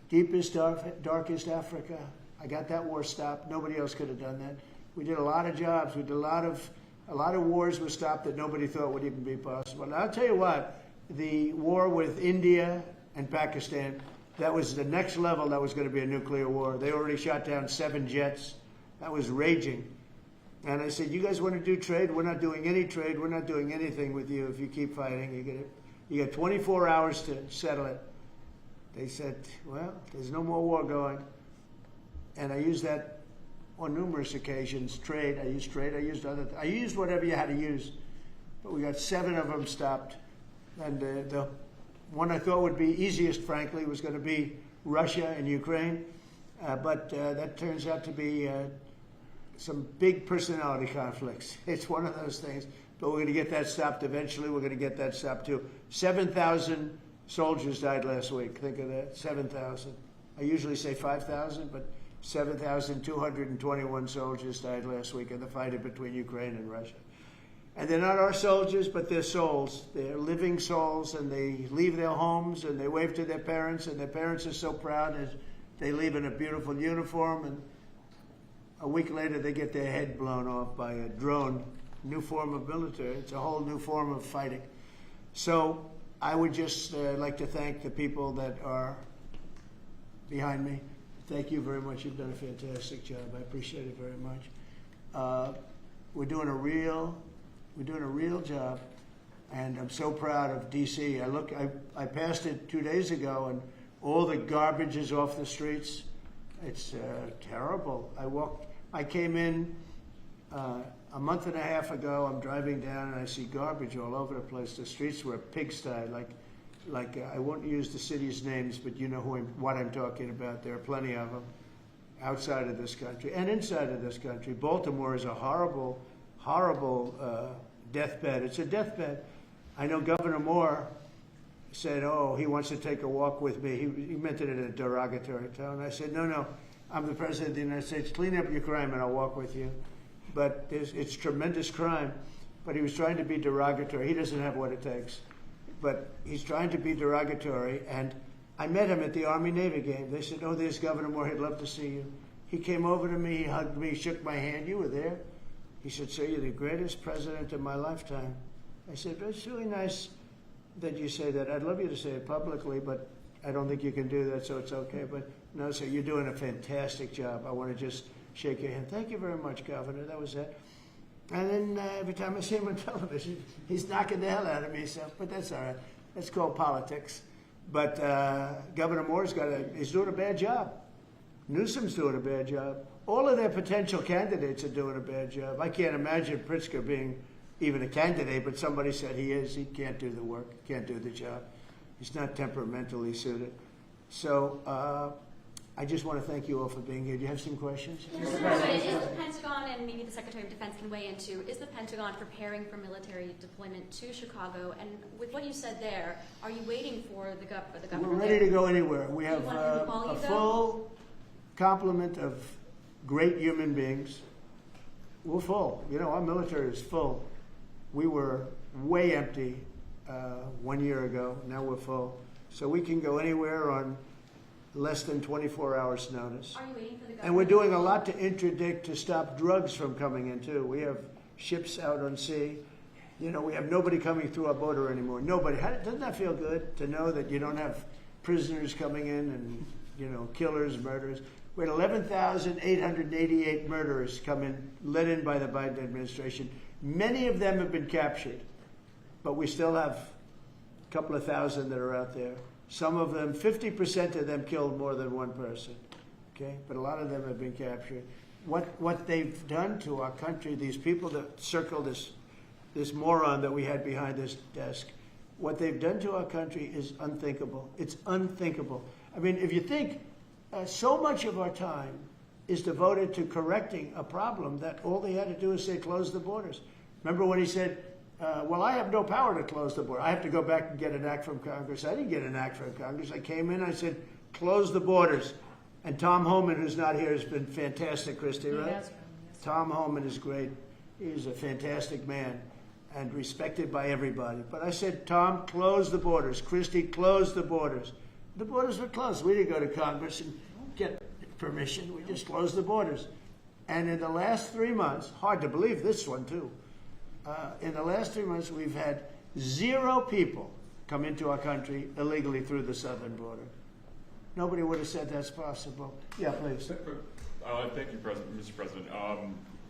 deepest, darkest Africa. I got that war stopped. Nobody else could have done that. We did a lot of jobs. We did a lot of wars were stopped that nobody thought would even be possible. And I'll tell you what, the war with India and Pakistan, that was the next level. That was going to be a nuclear war. They already shot down 7 jets. That was raging. And I said, you guys want to do trade? We're not doing any trade. We're not doing anything with you if you keep fighting. You got 24 hours to settle it. They said, well, there's no more war going. And I used that on numerous occasions. Trade, I used I used whatever you had to use. But we got 7 of them stopped. And the one I thought would be easiest, frankly, was going to be Russia and Ukraine. But that turns out to be some big personality conflicts. It's one of those things. But we're going to get that stopped eventually. We're going to get that stopped too. 7,000 soldiers died last week. Think of that, 7,000. I usually say 5,000, but 7,221 soldiers died last week in the fight between Ukraine and Russia. And they're not our soldiers, but they're souls. They're living souls, and they leave their homes, and they wave to their parents, and their parents are so proud as they leave in a beautiful uniform, and a week later they get their head blown off by a drone. New form of military. It's a whole new form of fighting. So I would just like to thank the people that are behind me. Thank you very much. You've done a fantastic job. I appreciate it very much. We're doing a real job, and I'm so proud of DC. I passed it 2 days ago, and all the garbage is off the streets. It's terrible. I came in a month and a half ago, I'm driving down and I see garbage all over the place. The streets were a pigsty, like I won't use the city's names, but you know what I'm talking about. There are plenty of them outside of this country and inside of this country. Baltimore is a horrible, horrible deathbed. It's a deathbed. I know Governor Moore said, oh, he wants to take a walk with me. He meant it in a derogatory tone. I said, no, I'm the President of the United States. Clean up your crime and I'll walk with you. But it's tremendous crime. But he was trying to be derogatory. He doesn't have what it takes. But he's trying to be derogatory. And I met him at the Army-Navy game. They said, oh, there's Governor Moore. He'd love to see you. He came over to me. He hugged me, shook my hand. You were there. He said, sir, you're the greatest president of my lifetime. I said, but it's really nice that you say that. I'd love you to say it publicly, but I don't think you can do that, so it's okay. But no, sir, you're doing a fantastic job. I want to just shake your hand. Thank you very much, Governor. That was it. And then every time I see him on television, he's knocking the hell out of me. So, but that's all right. That's called politics. But Governor Moore's he's doing a bad job. Newsom's doing a bad job. All of their potential candidates are doing a bad job. I can't imagine Pritzker being even a candidate, but somebody said he is. He can't do the work, can't do the job. He's not temperamentally suited. So I just want to thank you all for being here. Do you have some questions? Yes, sir. Is the Pentagon, and maybe the Secretary of Defense can weigh into, is the Pentagon preparing for military deployment to Chicago? And with what you said there, are you waiting for the government? We're ready to go anywhere. We have a full complement of great human beings. We're full. You know, our military is full. We were way empty 1 year ago. Now we're full. So we can go anywhere on less than 24 hours notice. Are you waiting for the government? And we're doing a lot to interdict to stop drugs from coming in too. We have ships out on sea. You know, we have nobody coming through our border anymore. Nobody. Doesn't that feel good to know that you don't have prisoners coming in and, you know, killers, murderers? We had 11,888 murderers come in, led in by the Biden administration. Many of them have been captured, but we still have a couple of thousand that are out there. Some of them, 50% of them killed more than one person, okay? But a lot of them have been captured. What they've done to our country, these people that circle this moron that we had behind this desk, what they've done to our country is unthinkable. It's unthinkable. I mean, if you think so much of our time is devoted to correcting a problem that all they had to do is say, close the borders. Remember when he said, well, I have no power to close the border. I have to go back and get an act from Congress. I didn't get an act from Congress. I came in, I said, close the borders. And Tom Homan, who's not here, has been fantastic, Christy, right? Yes. Tom Homan is great. He's a fantastic man and respected by everybody. But I said, Tom, close the borders. Christy, close the borders. The borders were closed. We didn't go to Congress and get permission. We just closed the borders. And in the last 3 months, hard to believe this one too, in the last 3 months, we've had 0 people come into our country illegally through the southern border. Nobody would have said that's possible. Yeah, please. Thank you, Mr. President.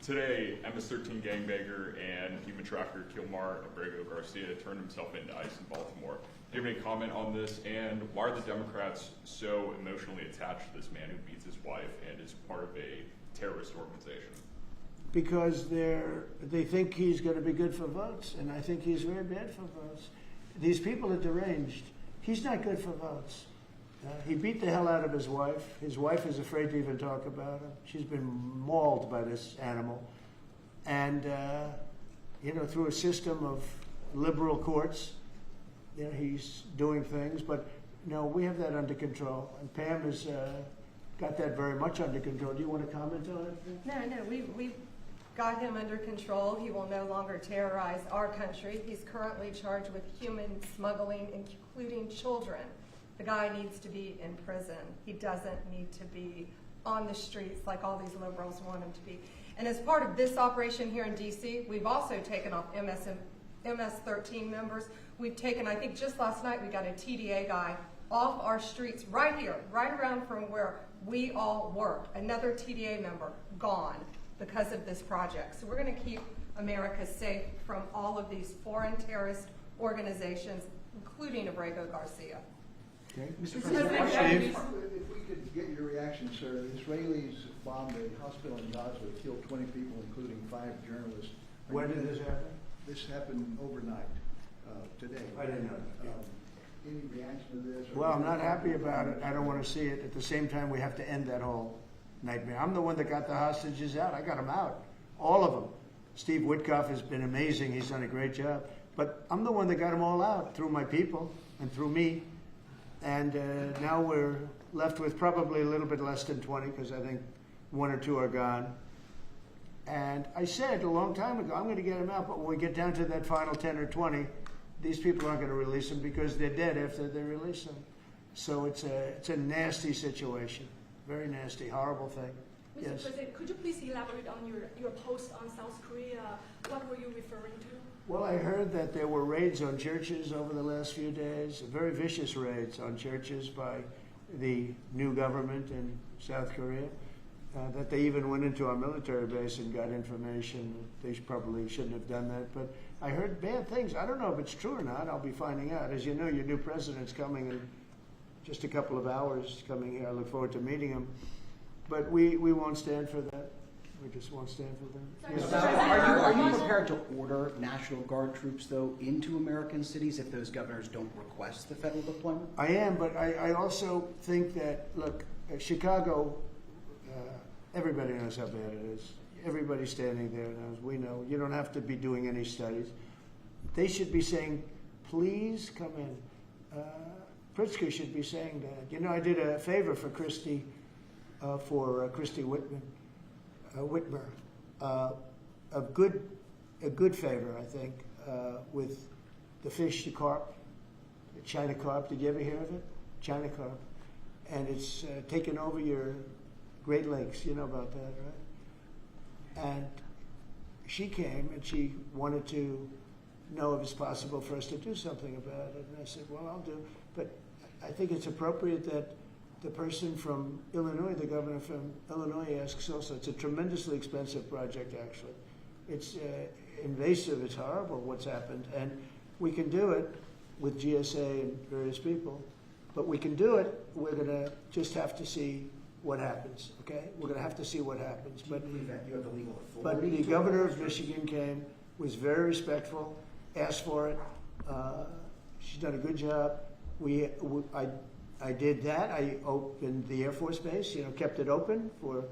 Today, MS-13 gangbanger and human trafficker Kilmar Abrego Garcia turned himself into ICE in Baltimore. Do you have any comment on this? And why are the Democrats so emotionally attached to this man who beats his wife and is part of a terrorist organization? Because they think he's going to be good for votes, and I think he's very bad for votes. These people are deranged. He's not good for votes. He beat the hell out of his wife. His wife is afraid to even talk about him. She's been mauled by this animal. And, you know, through a system of liberal courts, you know, he's doing things. But, no, we have that under control. And Pam has got that very much under control. Do you want to comment on it? No, we've got him under control. He will no longer terrorize our country. He's currently charged with human smuggling, including children. The guy needs to be in prison. He doesn't need to be on the streets like all these liberals want him to be. And as part of this operation here in D.C., we've also taken off MS-13 members. We've taken, I think just last night, we got a TDA guy off our streets right here, right around from where we all work. Another TDA member gone because of this project. So we're going to keep America safe from all of these foreign terrorist organizations, including Abrego Garcia. Okay? Mr. President, If we could get your reaction, sir. The Israelis bombed a hospital in Gaza, killed 20 people, including 5 journalists. When did this happen? This happened overnight, today. I didn't know that. Any reaction to this? Well, I'm not happy about it. I don't want to see it. At the same time, we have to end that whole nightmare. I'm the one that got the hostages out. I got them out. All of them. Steve Witkoff has been amazing. He's done a great job. But I'm the one that got them all out through my people and through me. And now we're left with probably a little bit less than 20 because I think 1 or 2 are gone. And I said a long time ago, I'm going to get them out. But when we get down to that final 10 or 20, these people aren't going to release them because they're dead after they release them. So it's a nasty situation. Very nasty, horrible thing. Mr. Yes. President, could you please elaborate on your post on South Korea? What were you referring to? Well, I heard that there were raids on churches over the last few days, very vicious raids on churches by the new government in South Korea, that they even went into our military base and got information. They probably shouldn't have done that, but I heard bad things. I don't know if it's true or not. I'll be finding out. As you know, your new president's coming in just a couple of hours coming here. I look forward to meeting him. But we won't stand for that. We just won't stand for that. So are you prepared to order National Guard troops, though, into American cities if those governors don't request the federal deployment? I am, but I also think that, look, Chicago, everybody knows how bad it is. Everybody standing there knows. We know. You don't have to be doing any studies. They should be saying, please come in. Pritzker should be saying that. You know, I did a favor for Christy Whitmer, a good favor, I think, with the fish, the carp, the China carp. Did you ever hear of it? China carp. And it's taken over your Great Lakes. You know about that, right? And she came and she wanted to know if it's possible for us to do something about it. And I said, well, I'll do. But I think it's appropriate that the person from Illinois, the governor from Illinois, asks also. It's a tremendously expensive project, actually. It's invasive. It's horrible what's happened. And we can do it with GSA and various people. But we can do it. We're going to just have to see what happens, okay? We're going to have to see what happens. But You have the legal authority. But the governor of Michigan came, was very respectful, asked for it. She's done a good job. I did that. I opened the Air Force Base, kept it open for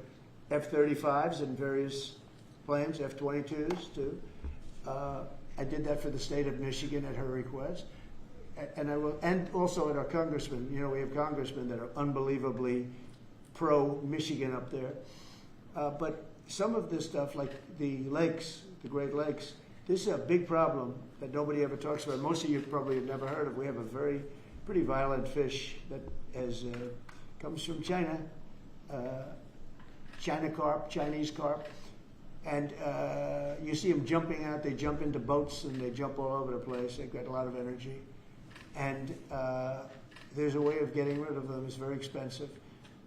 F-35s and various planes, F-22s too. I did that for the state of Michigan at her request. And I will, and also at our congressmen. We have congressmen that are unbelievably pro-Michigan up there. But some of this stuff, like the lakes, the Great Lakes, this is a big problem that nobody ever talks about. Most of you probably have never heard of. We have a pretty violent fish that comes from China, China carp, Chinese carp. And you see them jumping out. They jump into boats and they jump all over the place. They've got a lot of energy. And there's a way of getting rid of them. It's very expensive.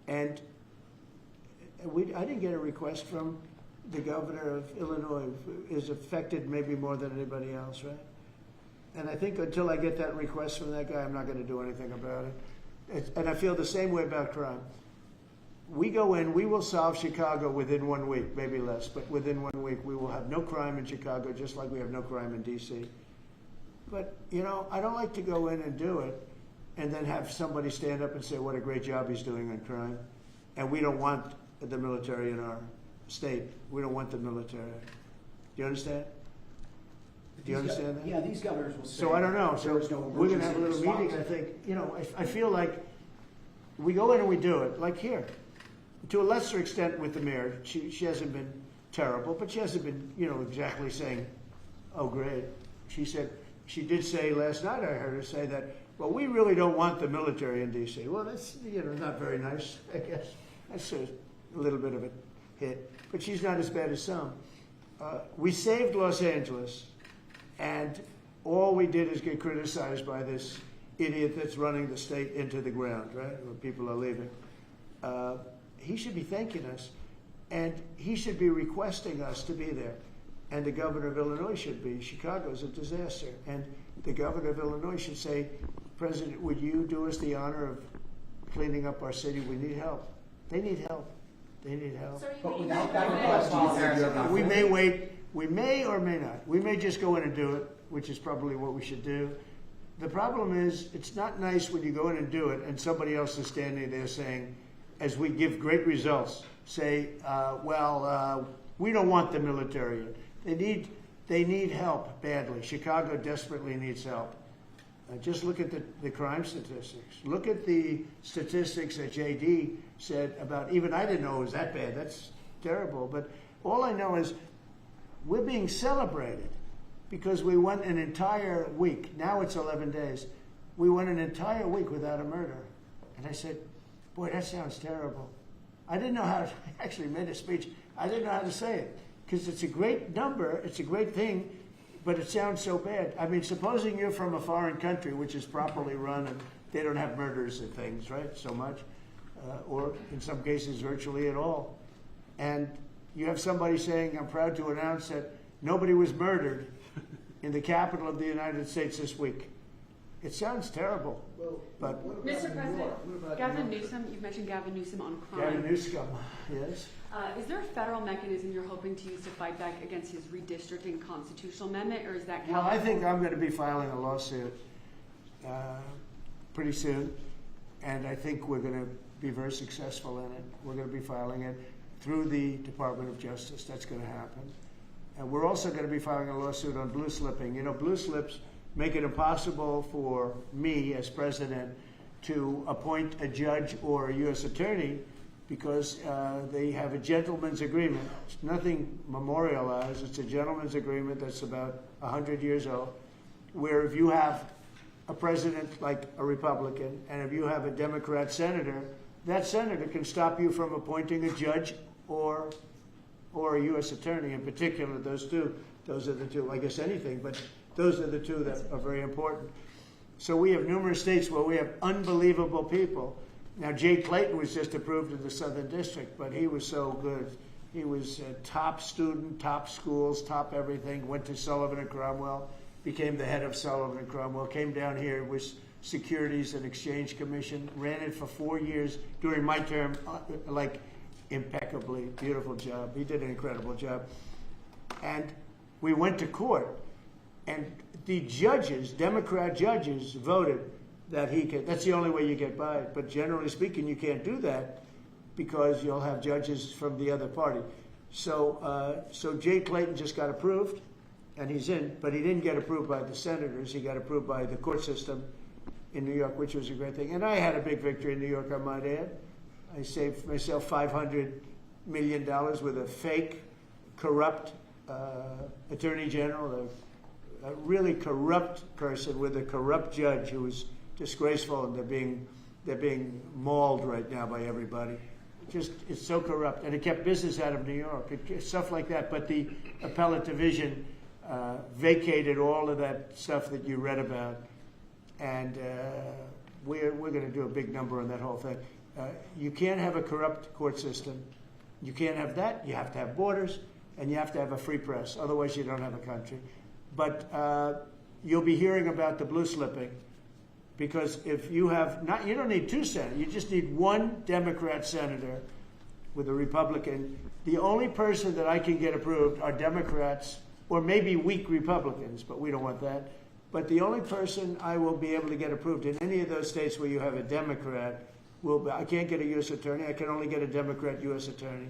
And I didn't get a request from the governor of Illinois, who is affected maybe more than anybody else, right? And I think until I get that request from that guy, I'm not going to do anything about it. And I feel the same way about crime. We go in, we will solve Chicago within 1 week, maybe less, but within 1 week we will have no crime in Chicago, just like we have no crime in D.C. But, I don't like to go in and do it and then have somebody stand up and say what a great job he's doing on crime. And we don't want the military in our state. We don't want the military. Do you understand? Do you understand that? Yeah, these governors will say. So I don't know. So we're going to have a little meeting. I think, I feel like we go in and we do it, like here. To a lesser extent with the mayor. She hasn't been terrible, but she hasn't been, exactly saying, oh, great. She did say last night, I heard her say that, well, we really don't want the military in D.C. Well, that's, not very nice, I guess. That's a little bit of a hit. But she's not as bad as some. We saved Los Angeles, and all we did is get criticized by this idiot that's running the state into the ground, right, where people are leaving. He should be thanking us, and he should be requesting us to be there. And the governor of Illinois should be. Chicago's a disaster. And the governor of Illinois should say, President, would you do us the honor of cleaning up our city? We need help. They need help. They need help. So But you without that request, We may wait. We may or may not. We may just go in and do it, which is probably what we should do. The problem is, it's not nice when you go in and do it and somebody else is standing there saying, as we give great results, say, we don't want the military. They need help badly. Chicago desperately needs help. Just look at the crime statistics. Look at the statistics that JD said about, even I didn't know it was that bad. That's terrible. But all I know is we're being celebrated because we went an entire week. Now it's 11 days. We went an entire week without a murder. And I said, boy, that sounds terrible. I didn't know how to, I actually made a speech. I didn't know how to say it because it's a great number. It's a great thing. But it sounds so bad. I mean, supposing you're from a foreign country, which is properly run, and they don't have murders and things, right, so much, or in some cases virtually at all. And you have somebody saying, I'm proud to announce that nobody was murdered in the capital of the United States this week. It sounds terrible. Well, but Mr. President, Gavin Newsom, you've mentioned Gavin Newsom on crime. Gavin Newsom, yes. Is there a federal mechanism you're hoping to use to fight back against his redistricting constitutional amendment, or is that Well, I think I'm going to be filing a lawsuit pretty soon, and I think we're going to be very successful in it. We're going to be filing it through the Department of Justice. That's going to happen. And we're also going to be filing a lawsuit on blue slipping. You know, blue slips make it impossible for me as president to appoint a judge or a U.S. attorney because they have a gentleman's agreement. It's nothing memorialized. It's a gentleman's agreement that's about 100 years old, where if you have a president like a Republican and if you have a Democrat senator, that senator can stop you from appointing a judge or a U.S. attorney. In particular, those are the two, I guess anything, but those are the two that are very important. So we have numerous states where we have unbelievable people. Now, Jay Clayton was just approved in the Southern District, but he was so good. He was a top student, top schools, top everything, went to Sullivan and Cromwell, became the head of Sullivan and Cromwell, came down here, was Securities and Exchange Commission, ran it for 4 years during my term, like impeccably, beautiful job. He did an incredible job. And we went to court, and the judges, Democrat judges, voted that he can. That's the only way you get by it. But generally speaking, you can't do that because you'll have judges from the other party. So Jay Clayton just got approved, and he's in, but he didn't get approved by the senators. He got approved by the court system in New York, which was a great thing. And I had a big victory in New York, I might add. I saved myself $500 million with a fake, corrupt attorney general, a really corrupt person with a corrupt judge who was disgraceful, and they're being mauled right now by everybody. It's so corrupt, and it kept business out of New York. Stuff like that. But the appellate division vacated all of that stuff that you read about, and we're going to do a big number on that whole thing. You can't have a corrupt court system. You can't have that. You have to have borders, and you have to have a free press. Otherwise, you don't have a country. But you'll be hearing about the blue slipping, because if you have not, you don't need two senators. You just need one Democrat senator with a Republican. The only person that I can get approved are Democrats or maybe weak Republicans, but we don't want that. But the only person I will be able to get approved in any of those states where you have a Democrat will be, I can't get a U.S. attorney. I can only get a Democrat U.S. attorney.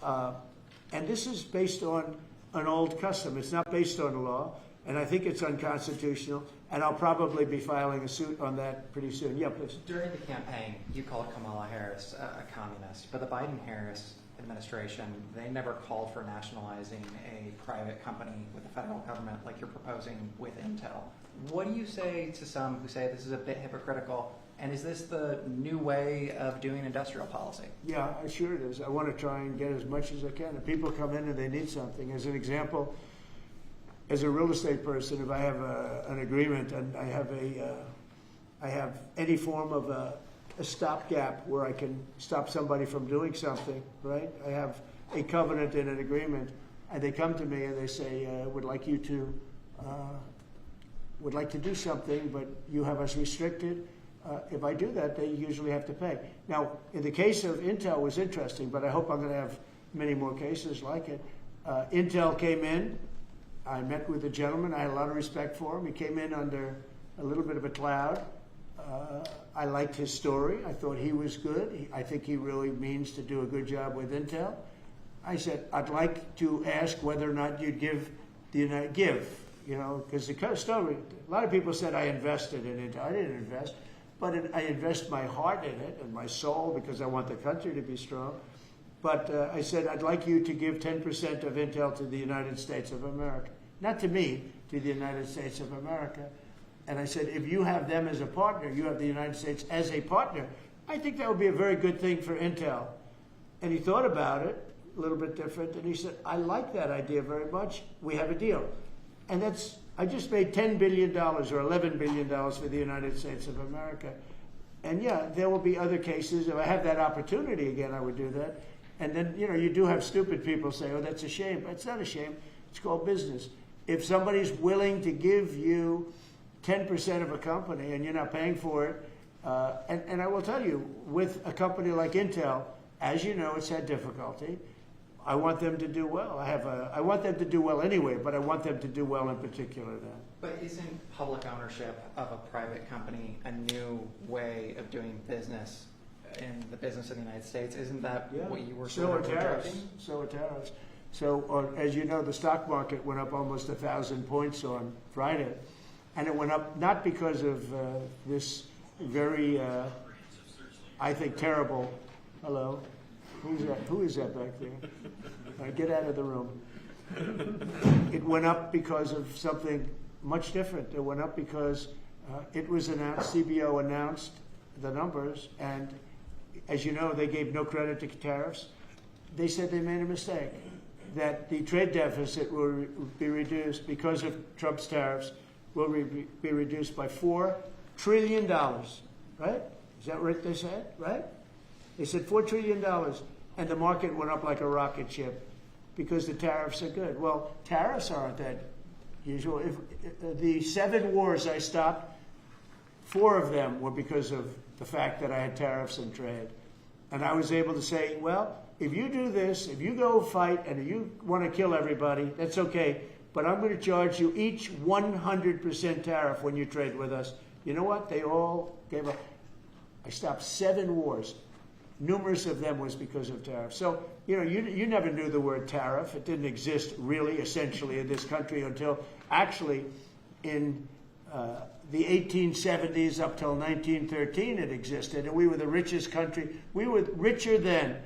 And this is based on an old custom. It's not based on law, and I think it's unconstitutional, and I'll probably be filing a suit on that pretty soon. Yeah, please. During the campaign, you called Kamala Harris a communist, but the Biden-Harris administration, they never called for nationalizing a private company with the federal government like you're proposing with Intel. What do you say to some who say this is a bit hypocritical, and is this the new way of doing industrial policy? Yeah, sure it is. I want to try and get as much as I can. If people come in and they need something, as an example, as a real estate person, if I have an agreement and I have any form of a stopgap where I can stop somebody from doing something, right? I have a covenant in an agreement, and they come to me and they say, would like you to would like to do something, but you have us restricted. If I do that, they usually have to pay. Now, in the case of Intel, it was interesting, but I hope I'm going to have many more cases like it. Intel came in. I met with the gentleman. I had a lot of respect for him. He came in under a little bit of a cloud. I liked his story. I thought he was good. I think he really means to do a good job with Intel. I said, I'd like to ask whether or not you'd give because the story, a lot of people said I invested in Intel. I didn't invest. But I invest my heart in it and my soul because I want the country to be strong. But I said, I'd like you to give 10% of Intel to the United States of America. Not to me, to the United States of America. And I said, if you have them as a partner, you have the United States as a partner, I think that would be a very good thing for Intel. And he thought about it, a little bit different, and he said, I like that idea very much. We have a deal. And I just made $10 billion or $11 billion for the United States of America. And yeah, there will be other cases. If I have that opportunity again, I would do that. And then, you do have stupid people say, oh, that's a shame. It's not a shame. It's called business. If somebody's willing to give you 10% of a company and you're not paying for it, and I will tell you, with a company like Intel, as you know, it's had difficulty. I want them to do well. I want them to do well anyway, but I want them to do well in particular then. But isn't public ownership of a private company a new way of doing business in the business of the United States? Isn't that what you were So are tariffs. So, as you know, the stock market went up almost 1,000 points on Friday. And it went up not because of this very, I think, terrible, hello? Who is that back there? All right, get out of the room. It went up because of something much different. It went up because it was announced, CBO announced the numbers, and as you know, they gave no credit to tariffs. They said they made a mistake, that the trade deficit will be reduced because of Trump's tariffs, will be reduced by $4 trillion, right? Is that what they said, right? They said $4 trillion. And the market went up like a rocket ship because the tariffs are good. Well, tariffs aren't that usual. If the 7 wars I stopped, 4 of them were because of the fact that I had tariffs and trade. And I was able to say, well, if you do this, if you go fight and you want to kill everybody, that's okay. But I'm going to charge you each 100% tariff when you trade with us. You know what? They all gave up. I stopped 7 wars. Numerous of them was because of tariffs. So, you never knew the word tariff. It didn't exist really, essentially, in this country until actually in the 1870s up till 1913 it existed. And we were the richest country. We were richer then,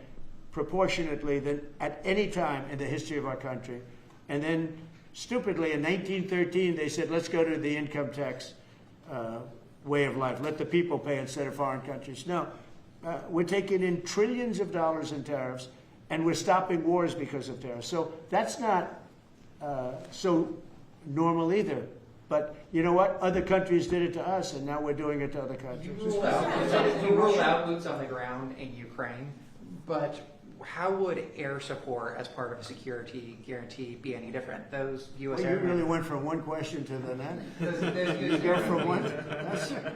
proportionately, than at any time in the history of our country. And then, stupidly, in 1913, they said, let's go to the income tax way of life. Let the people pay instead of foreign countries. No. We're taking in trillions of dollars in tariffs, and we're stopping wars because of tariffs. So that's not so normal either. But you know what? Other countries did it to us, and now we're doing it to other countries. You ruled out boots on the ground in Ukraine, but how would air support as part of a security guarantee be any different? Those U.S. Well, you really went from one question to the next. You go from one.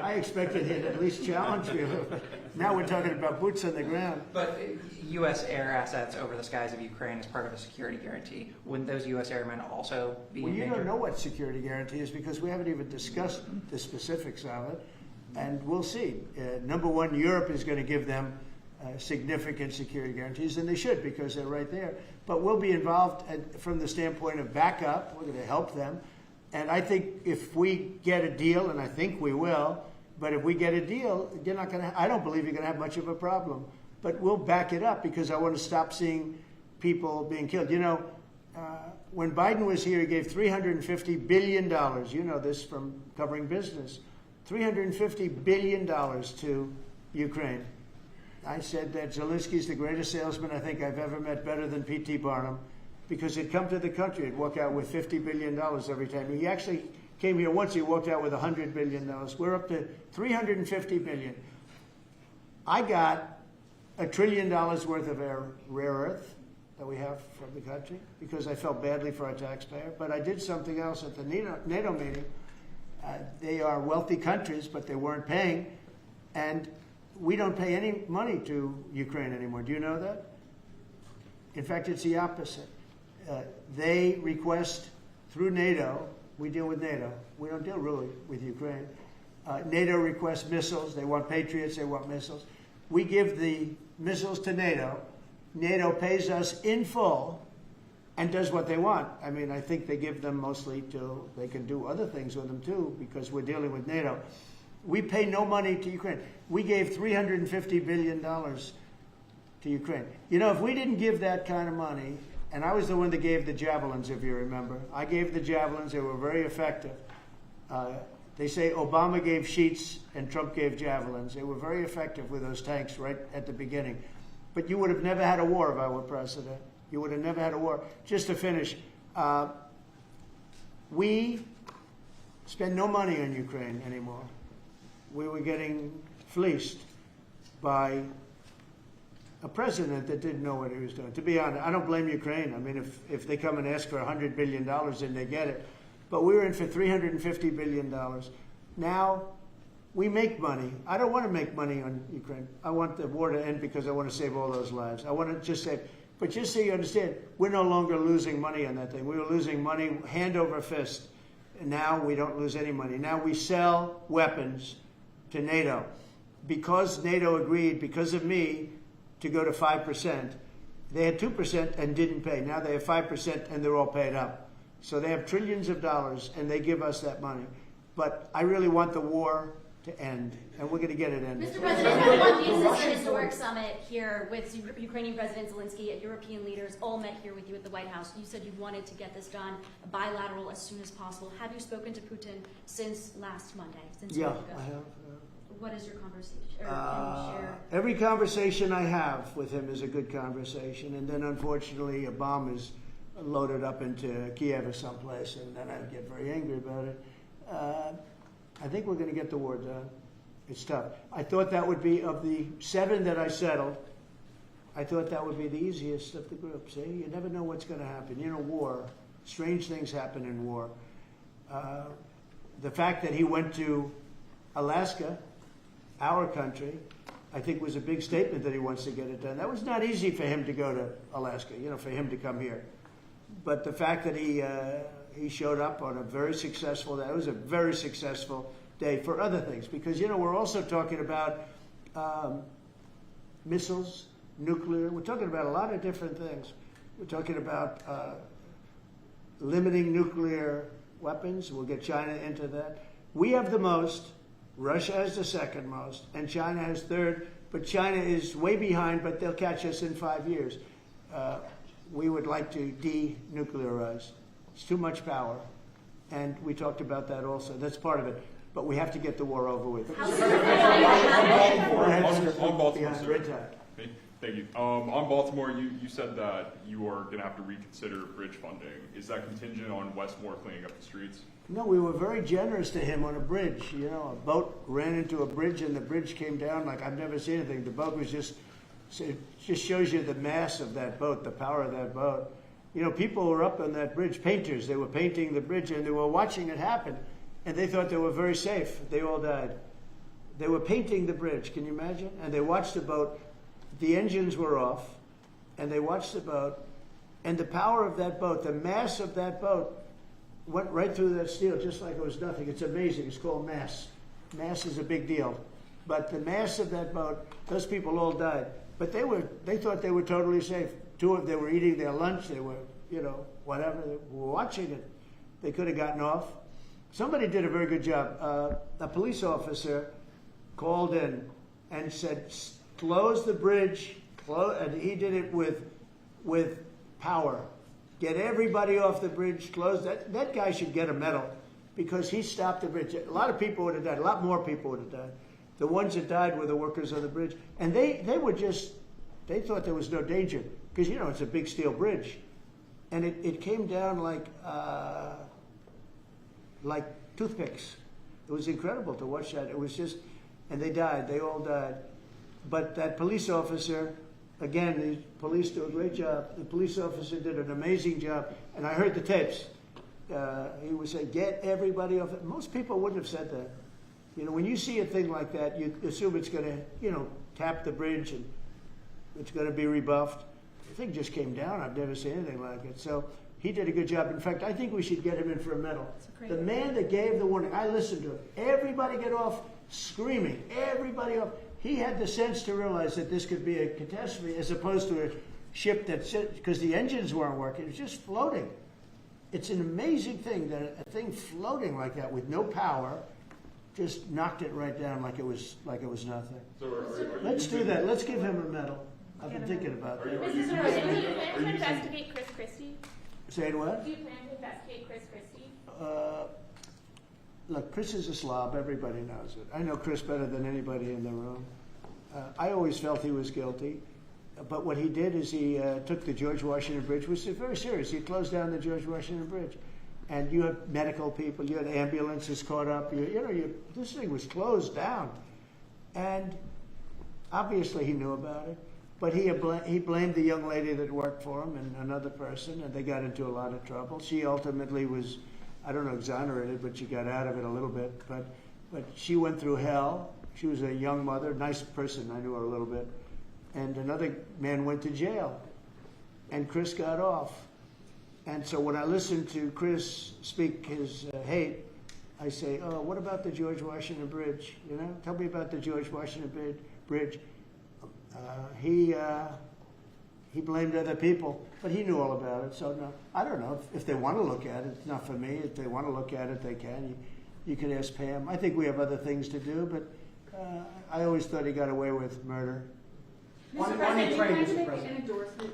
I expected he'd at least challenge you. Now we're talking about boots on the ground. But U.S. air assets over the skies of Ukraine as part of a security guarantee, wouldn't those U.S. airmen also be Well, you don't know what security guarantee is because we haven't even discussed the specifics of it. And we'll see. Number one, Europe is going to give them significant security guarantees, and they should because they're right there. But we'll be involved from the standpoint of backup. We're going to help them. And I think if we get a deal, and I think we will, but if we get a deal, you're not going to. I don't believe you're going to have much of a problem. But we'll back it up because I want to stop seeing people being killed. When Biden was here, he gave $350 billion. You know this from covering business. $350 billion to Ukraine. I said that Zelensky's the greatest salesman I think I've ever met, better than P.T. Barnum, because he'd come to the country, he'd walk out with $50 billion every time. He actually came here once, he walked out with $100 billion. We're up to $350 billion. I got $1 trillion worth of rare earth that we have from the country because I felt badly for our taxpayer. But I did something else at the NATO meeting. They are wealthy countries, but they weren't paying. And we don't pay any money to Ukraine anymore. Do you know that? In fact, it's the opposite. They request through NATO. We deal with NATO. We don't deal really with Ukraine. NATO requests missiles. They want Patriots. They want missiles. We give the missiles to NATO. NATO pays us in full and does what they want. I mean, I think they give them mostly to, they can do other things with them too, because we're dealing with NATO. We pay no money to Ukraine. We gave $350 billion to Ukraine. You know, if we didn't give that kind of money, and I was the one that gave the javelins, if you remember. I gave the javelins. They were very effective. They say Obama gave sheets and Trump gave javelins. They were very effective with those tanks right at the beginning. But you would have never had a war if I were president. You would have never had a war. Just to finish, we spend no money on Ukraine anymore. We were getting fleeced by a president that didn't know what he was doing. To be honest, I don't blame Ukraine. I mean, if they come and ask for $100 billion, then they get it. But we were in for $350 billion. Now, we make money. I don't want to make money on Ukraine. I want the war to end because I want to save all those lives. I want to just say, but just so you understand, we're no longer losing money on that thing. We were losing money hand over fist. And now we don't lose any money. Now we sell weapons to NATO. Because NATO agreed, because of me, to go to 5%. They had 2% and didn't pay. Now they have 5% and they're all paid up. So they have trillions of dollars and they give us that money. But I really want the war to end, and we're going to get it ended. Mr. President, this is a historic summit here with Ukrainian President Zelensky and European leaders all met here with you at the White House. You said you wanted to get this done bilateral as soon as possible. Have you spoken to Putin since last Monday? Since Yeah, I have. What is your conversation? Or can you share? Every conversation I have with him is a good conversation, and then unfortunately a bomb is loaded up into Kiev or someplace, and then I get very angry about it. I think we're going to get the war done. It's tough. I thought that would be, of the 7 that I settled, I thought that would be the easiest of the group. See, you never know what's going to happen. You know, war, strange things happen in war. The fact that he went to Alaska, our country, I think was a big statement that he wants to get it done. That was not easy for him to go to Alaska, you know, for him to come here. But the fact that he showed up on a very successful day, it was a very successful day for other things. Because, you know, we're also talking about missiles, nuclear. We're talking about a lot of different things. We're talking about limiting nuclear weapons. We'll get China into that. We have the most. Russia has the second most, and China has third, but China is way behind, but they'll catch us in 5 years. We would like to denuclearize. It's too much power, and we talked about that also. That's part of it, but we have to get the war over with. On Baltimore, sir. Thank you. On Baltimore, you said that you are going to have to reconsider bridge funding. Is that contingent on Westmore cleaning up the streets? No, we were very generous to him on a bridge. You know, a boat ran into a bridge and the bridge came down like I've never seen anything. The boat was just, it just shows you the mass of that boat, the power of that boat. You know, people were up on that bridge, painters. They were painting the bridge and they were watching it happen. And they thought they were very safe. They all died. They were painting the bridge, can you imagine? And they watched the boat. The engines were off. And they watched the boat. And the power of that boat, the mass of that boat, went right through that steel just like it was nothing. It's amazing. It's called mass. Mass is a big deal. But the mass of that boat, those people all died. But they thought they were totally safe. They were eating their lunch. They were, you know, whatever. They were watching it. They could have gotten off. Somebody did a very good job. A police officer called in and said, close the bridge. And he did it with power. Get everybody off the bridge, close that. That guy should get a medal because he stopped the bridge. A lot of people would have died. A lot more people would have died. The ones that died were the workers on the bridge. And they thought there was no danger because, you know, it's a big steel bridge. And it came down like toothpicks. It was incredible to watch that. It was just, and they died. They all died. But that police officer, again, the police do a great job. The police officer did an amazing job. And I heard the tapes. he would say, get everybody off it. Most people wouldn't have said that. You know, when you see a thing like that, you assume it's going to, you know, tap the bridge and it's going to be rebuffed. The thing just came down. I've never seen anything like it. So he did a good job. In fact, I think we should get him in for a medal. The man that gave the warning, I listened to him. Everybody get off screaming. Everybody off. He had the sense to realize that this could be a catastrophe as opposed to a ship that's, because the engines weren't working. It was just floating. It's an amazing thing that a thing floating like that with no power just knocked it right down like it was nothing. So Let's do that. Let's give him a medal. I've been thinking about that. Mrs. President, do you plan to investigate Chris Christie? Saying what? Do you plan to investigate Chris Christie? Look, Chris is a slob. Everybody knows it. I know Chris better than anybody in the room. I always felt he was guilty. But what he did is he took the George Washington Bridge, which is very serious. He closed down the George Washington Bridge. And you had medical people, you had ambulances caught up. This thing was closed down. And obviously he knew about it. But he blamed the young lady that worked for him and another person, and they got into a lot of trouble. She ultimately was, I don't know, exonerated, but she got out of it a little bit. But she went through hell. She was a young mother, nice person. I knew her a little bit. And another man went to jail, and Chris got off. And so when I listen to Chris speak his hate, I say, oh, what about the George Washington Bridge? You know, tell me about the George Washington Bridge. He blamed other people, but he knew all about it. So no, I don't know if they want to look at it. It's not for me. If they want to look at it, they can. You could ask Pam. I think we have other things to do, but I always thought he got away with murder. Mr. President, do you plan to make an endorsement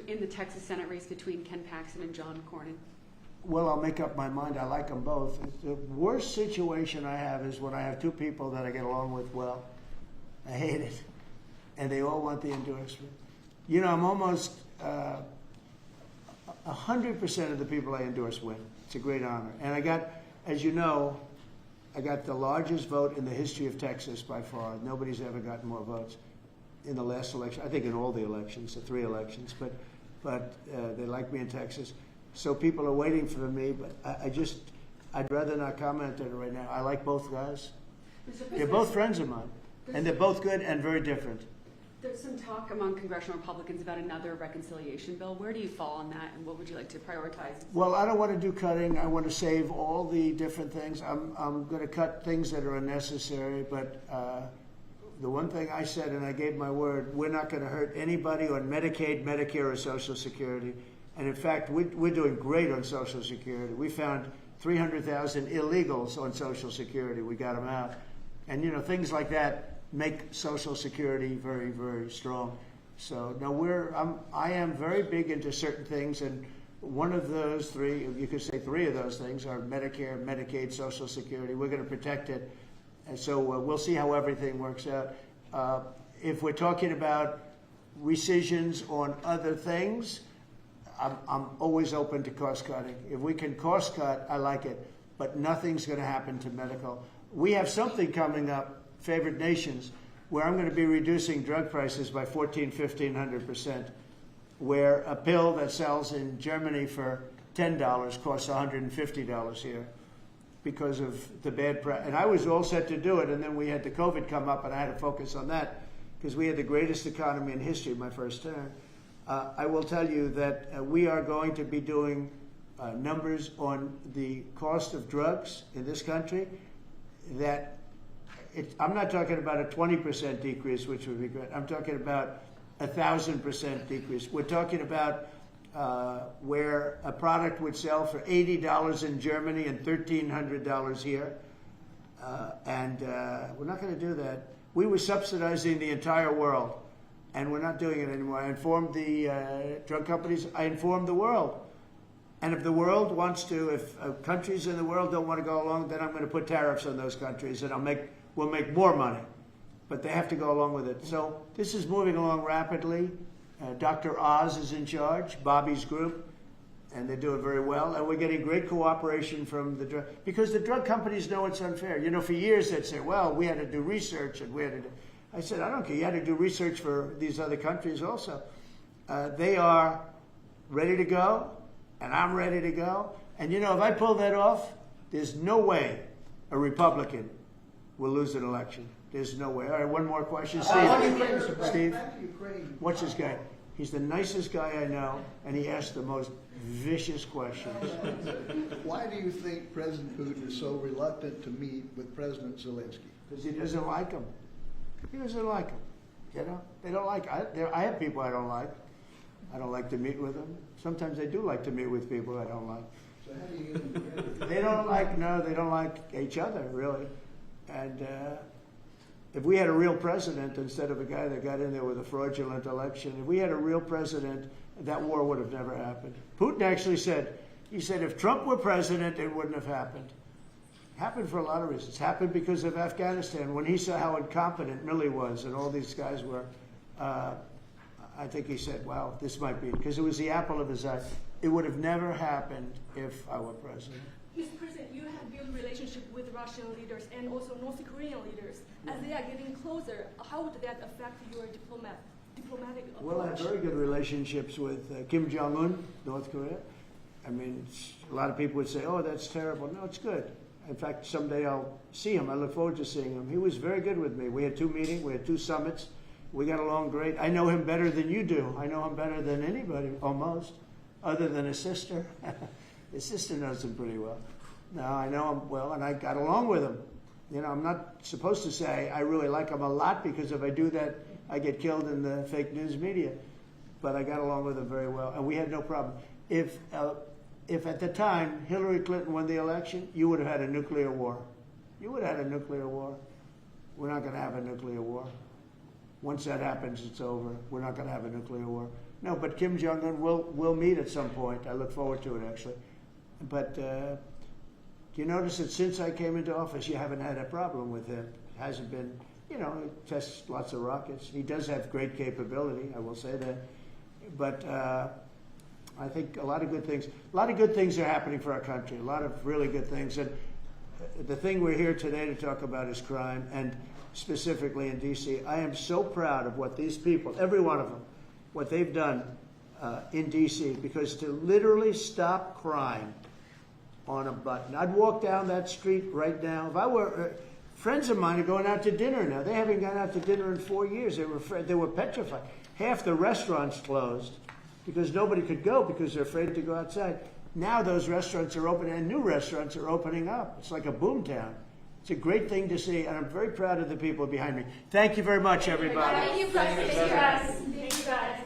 in the Texas Senate race between Ken Paxton and John Cornyn? Well, I'll make up my mind. I like them both. The worst situation I have is when I have two people that I get along with well. I hate it. And they all want the endorsement. You know, I'm almost 100% of the people I endorse win. It's a great honor. And I got, as you know, I got the largest vote in the history of Texas by far. Nobody's ever gotten more votes in the last election. I think in all the elections, the 3 elections. But they like me in Texas. So people are waiting for me, but I'd rather not comment on it right now. I like both guys. They're both friends of mine. And they're both good and very different. There's some talk among congressional Republicans about another reconciliation bill. Where do you fall on that, and what would you like to prioritize? Well, I don't want to do cutting. I want to save all the different things. I'm going to cut things that are unnecessary, but the one thing I said, and I gave my word, we're not going to hurt anybody on Medicaid, Medicare, or Social Security. And in fact, we're doing great on Social Security. We found 300,000 illegals on Social Security. We got them out. And, you know, things like that make Social Security very, very strong. So, no, I am very big into certain things, and one of those 3, you could say 3 of those things are Medicare, Medicaid, Social Security. We're going to protect it. And so we'll see how everything works out. If we're talking about rescissions on other things, I'm always open to cost cutting. If we can cost cut, I like it, but nothing's going to happen to medical. We have something coming up, favored nations, where I'm going to be reducing drug prices by 1,500% where a pill that sells in Germany for $10 costs $150 here because of the bad price. And I was all set to do it, and then we had the COVID come up, and I had to focus on that because we had the greatest economy in history my first term. I will tell you that we are going to be doing numbers on the cost of drugs in this country that I'm not talking about a 20% decrease, which would be great. I'm talking about 1,000% decrease. We're talking about where a product would sell for $80 in Germany and $1,300 here. And we're not going to do that. We were subsidizing the entire world, and we're not doing it anymore. I informed the drug companies. I informed the world. And if the world wants to, if countries in the world don't want to go along, then I'm going to put tariffs on those countries, and we'll make more money. But they have to go along with it. So this is moving along rapidly. Dr. Oz is in charge, Bobby's group, and they're doing very well. And we're getting great cooperation from the drug, because the drug companies know it's unfair. You know, for years they'd say, well, we had to do research, and we had to do. I said, I don't care. You had to do research for these other countries also. They are ready to go, and I'm ready to go. And you know, if I pull that off, there's no way a Republican will lose an election. There's no way. All right, one more question. Steve, what's this guy? He's the nicest guy I know, and he asks the most vicious questions. Why do you think President Putin is so reluctant to meet with President Zelensky? Because he doesn't like him. He doesn't like him. You know, they don't like. I have people I don't like. I don't like to meet with them. Sometimes I do like to meet with people I don't like. So how do you get them together? They don't like. No, they don't like each other really. And if we had a real president instead of a guy that got in there with a fraudulent election, if we had a real president, that war would have never happened. Putin actually said, he said, if Trump were president, it wouldn't have happened. It happened for a lot of reasons. It happened because of Afghanistan. When he saw how incompetent Milley was and all these guys were, I think he said, wow, this might be, because it was the apple of his eye. It would have never happened if I were president. Mr. President, you have built relationship with Russian leaders and also North Korean leaders. As they are getting closer, how would that affect your diplomatic approach? Well, I have very good relationships with Kim Jong-un, North Korea. I mean, a lot of people would say, oh, that's terrible. No, it's good. In fact, someday I'll see him. I look forward to seeing him. He was very good with me. We had 2 meetings. We had 2 summits. We got along great. I know him better than you do. I know him better than anybody, almost, other than his sister. His sister knows him pretty well. No, I know him well, and I got along with him. You know, I'm not supposed to say I really like him a lot, because if I do that, I get killed in the fake news media. But I got along with him very well, and we had no problem. If at the time Hillary Clinton won the election, you would have had a nuclear war. You would have had a nuclear war. We're not going to have a nuclear war. Once that happens, it's over. We're not going to have a nuclear war. No, but Kim Jong-un will meet at some point. I look forward to it, actually. But you notice that since I came into office, you haven't had a problem with him. It hasn't been, you know, he tests lots of rockets. He does have great capability, I will say that. But I think a lot of good things are happening for our country, a lot of really good things. And the thing we're here today to talk about is crime, and specifically in D.C. I am so proud of what these people, every one of them, what they've done in D.C., because to literally stop crime on a button. I'd walk down that street right now. If I were, friends of mine are going out to dinner now. They haven't gone out to dinner in 4 years. They were petrified. Half the restaurants closed because nobody could go because they're afraid to go outside. Now those restaurants are open, and new restaurants are opening up. It's like a boom town. It's a great thing to see, and I'm very proud of the people behind me. Thank you very much, everybody. Thank you, guys. Thank you, guys.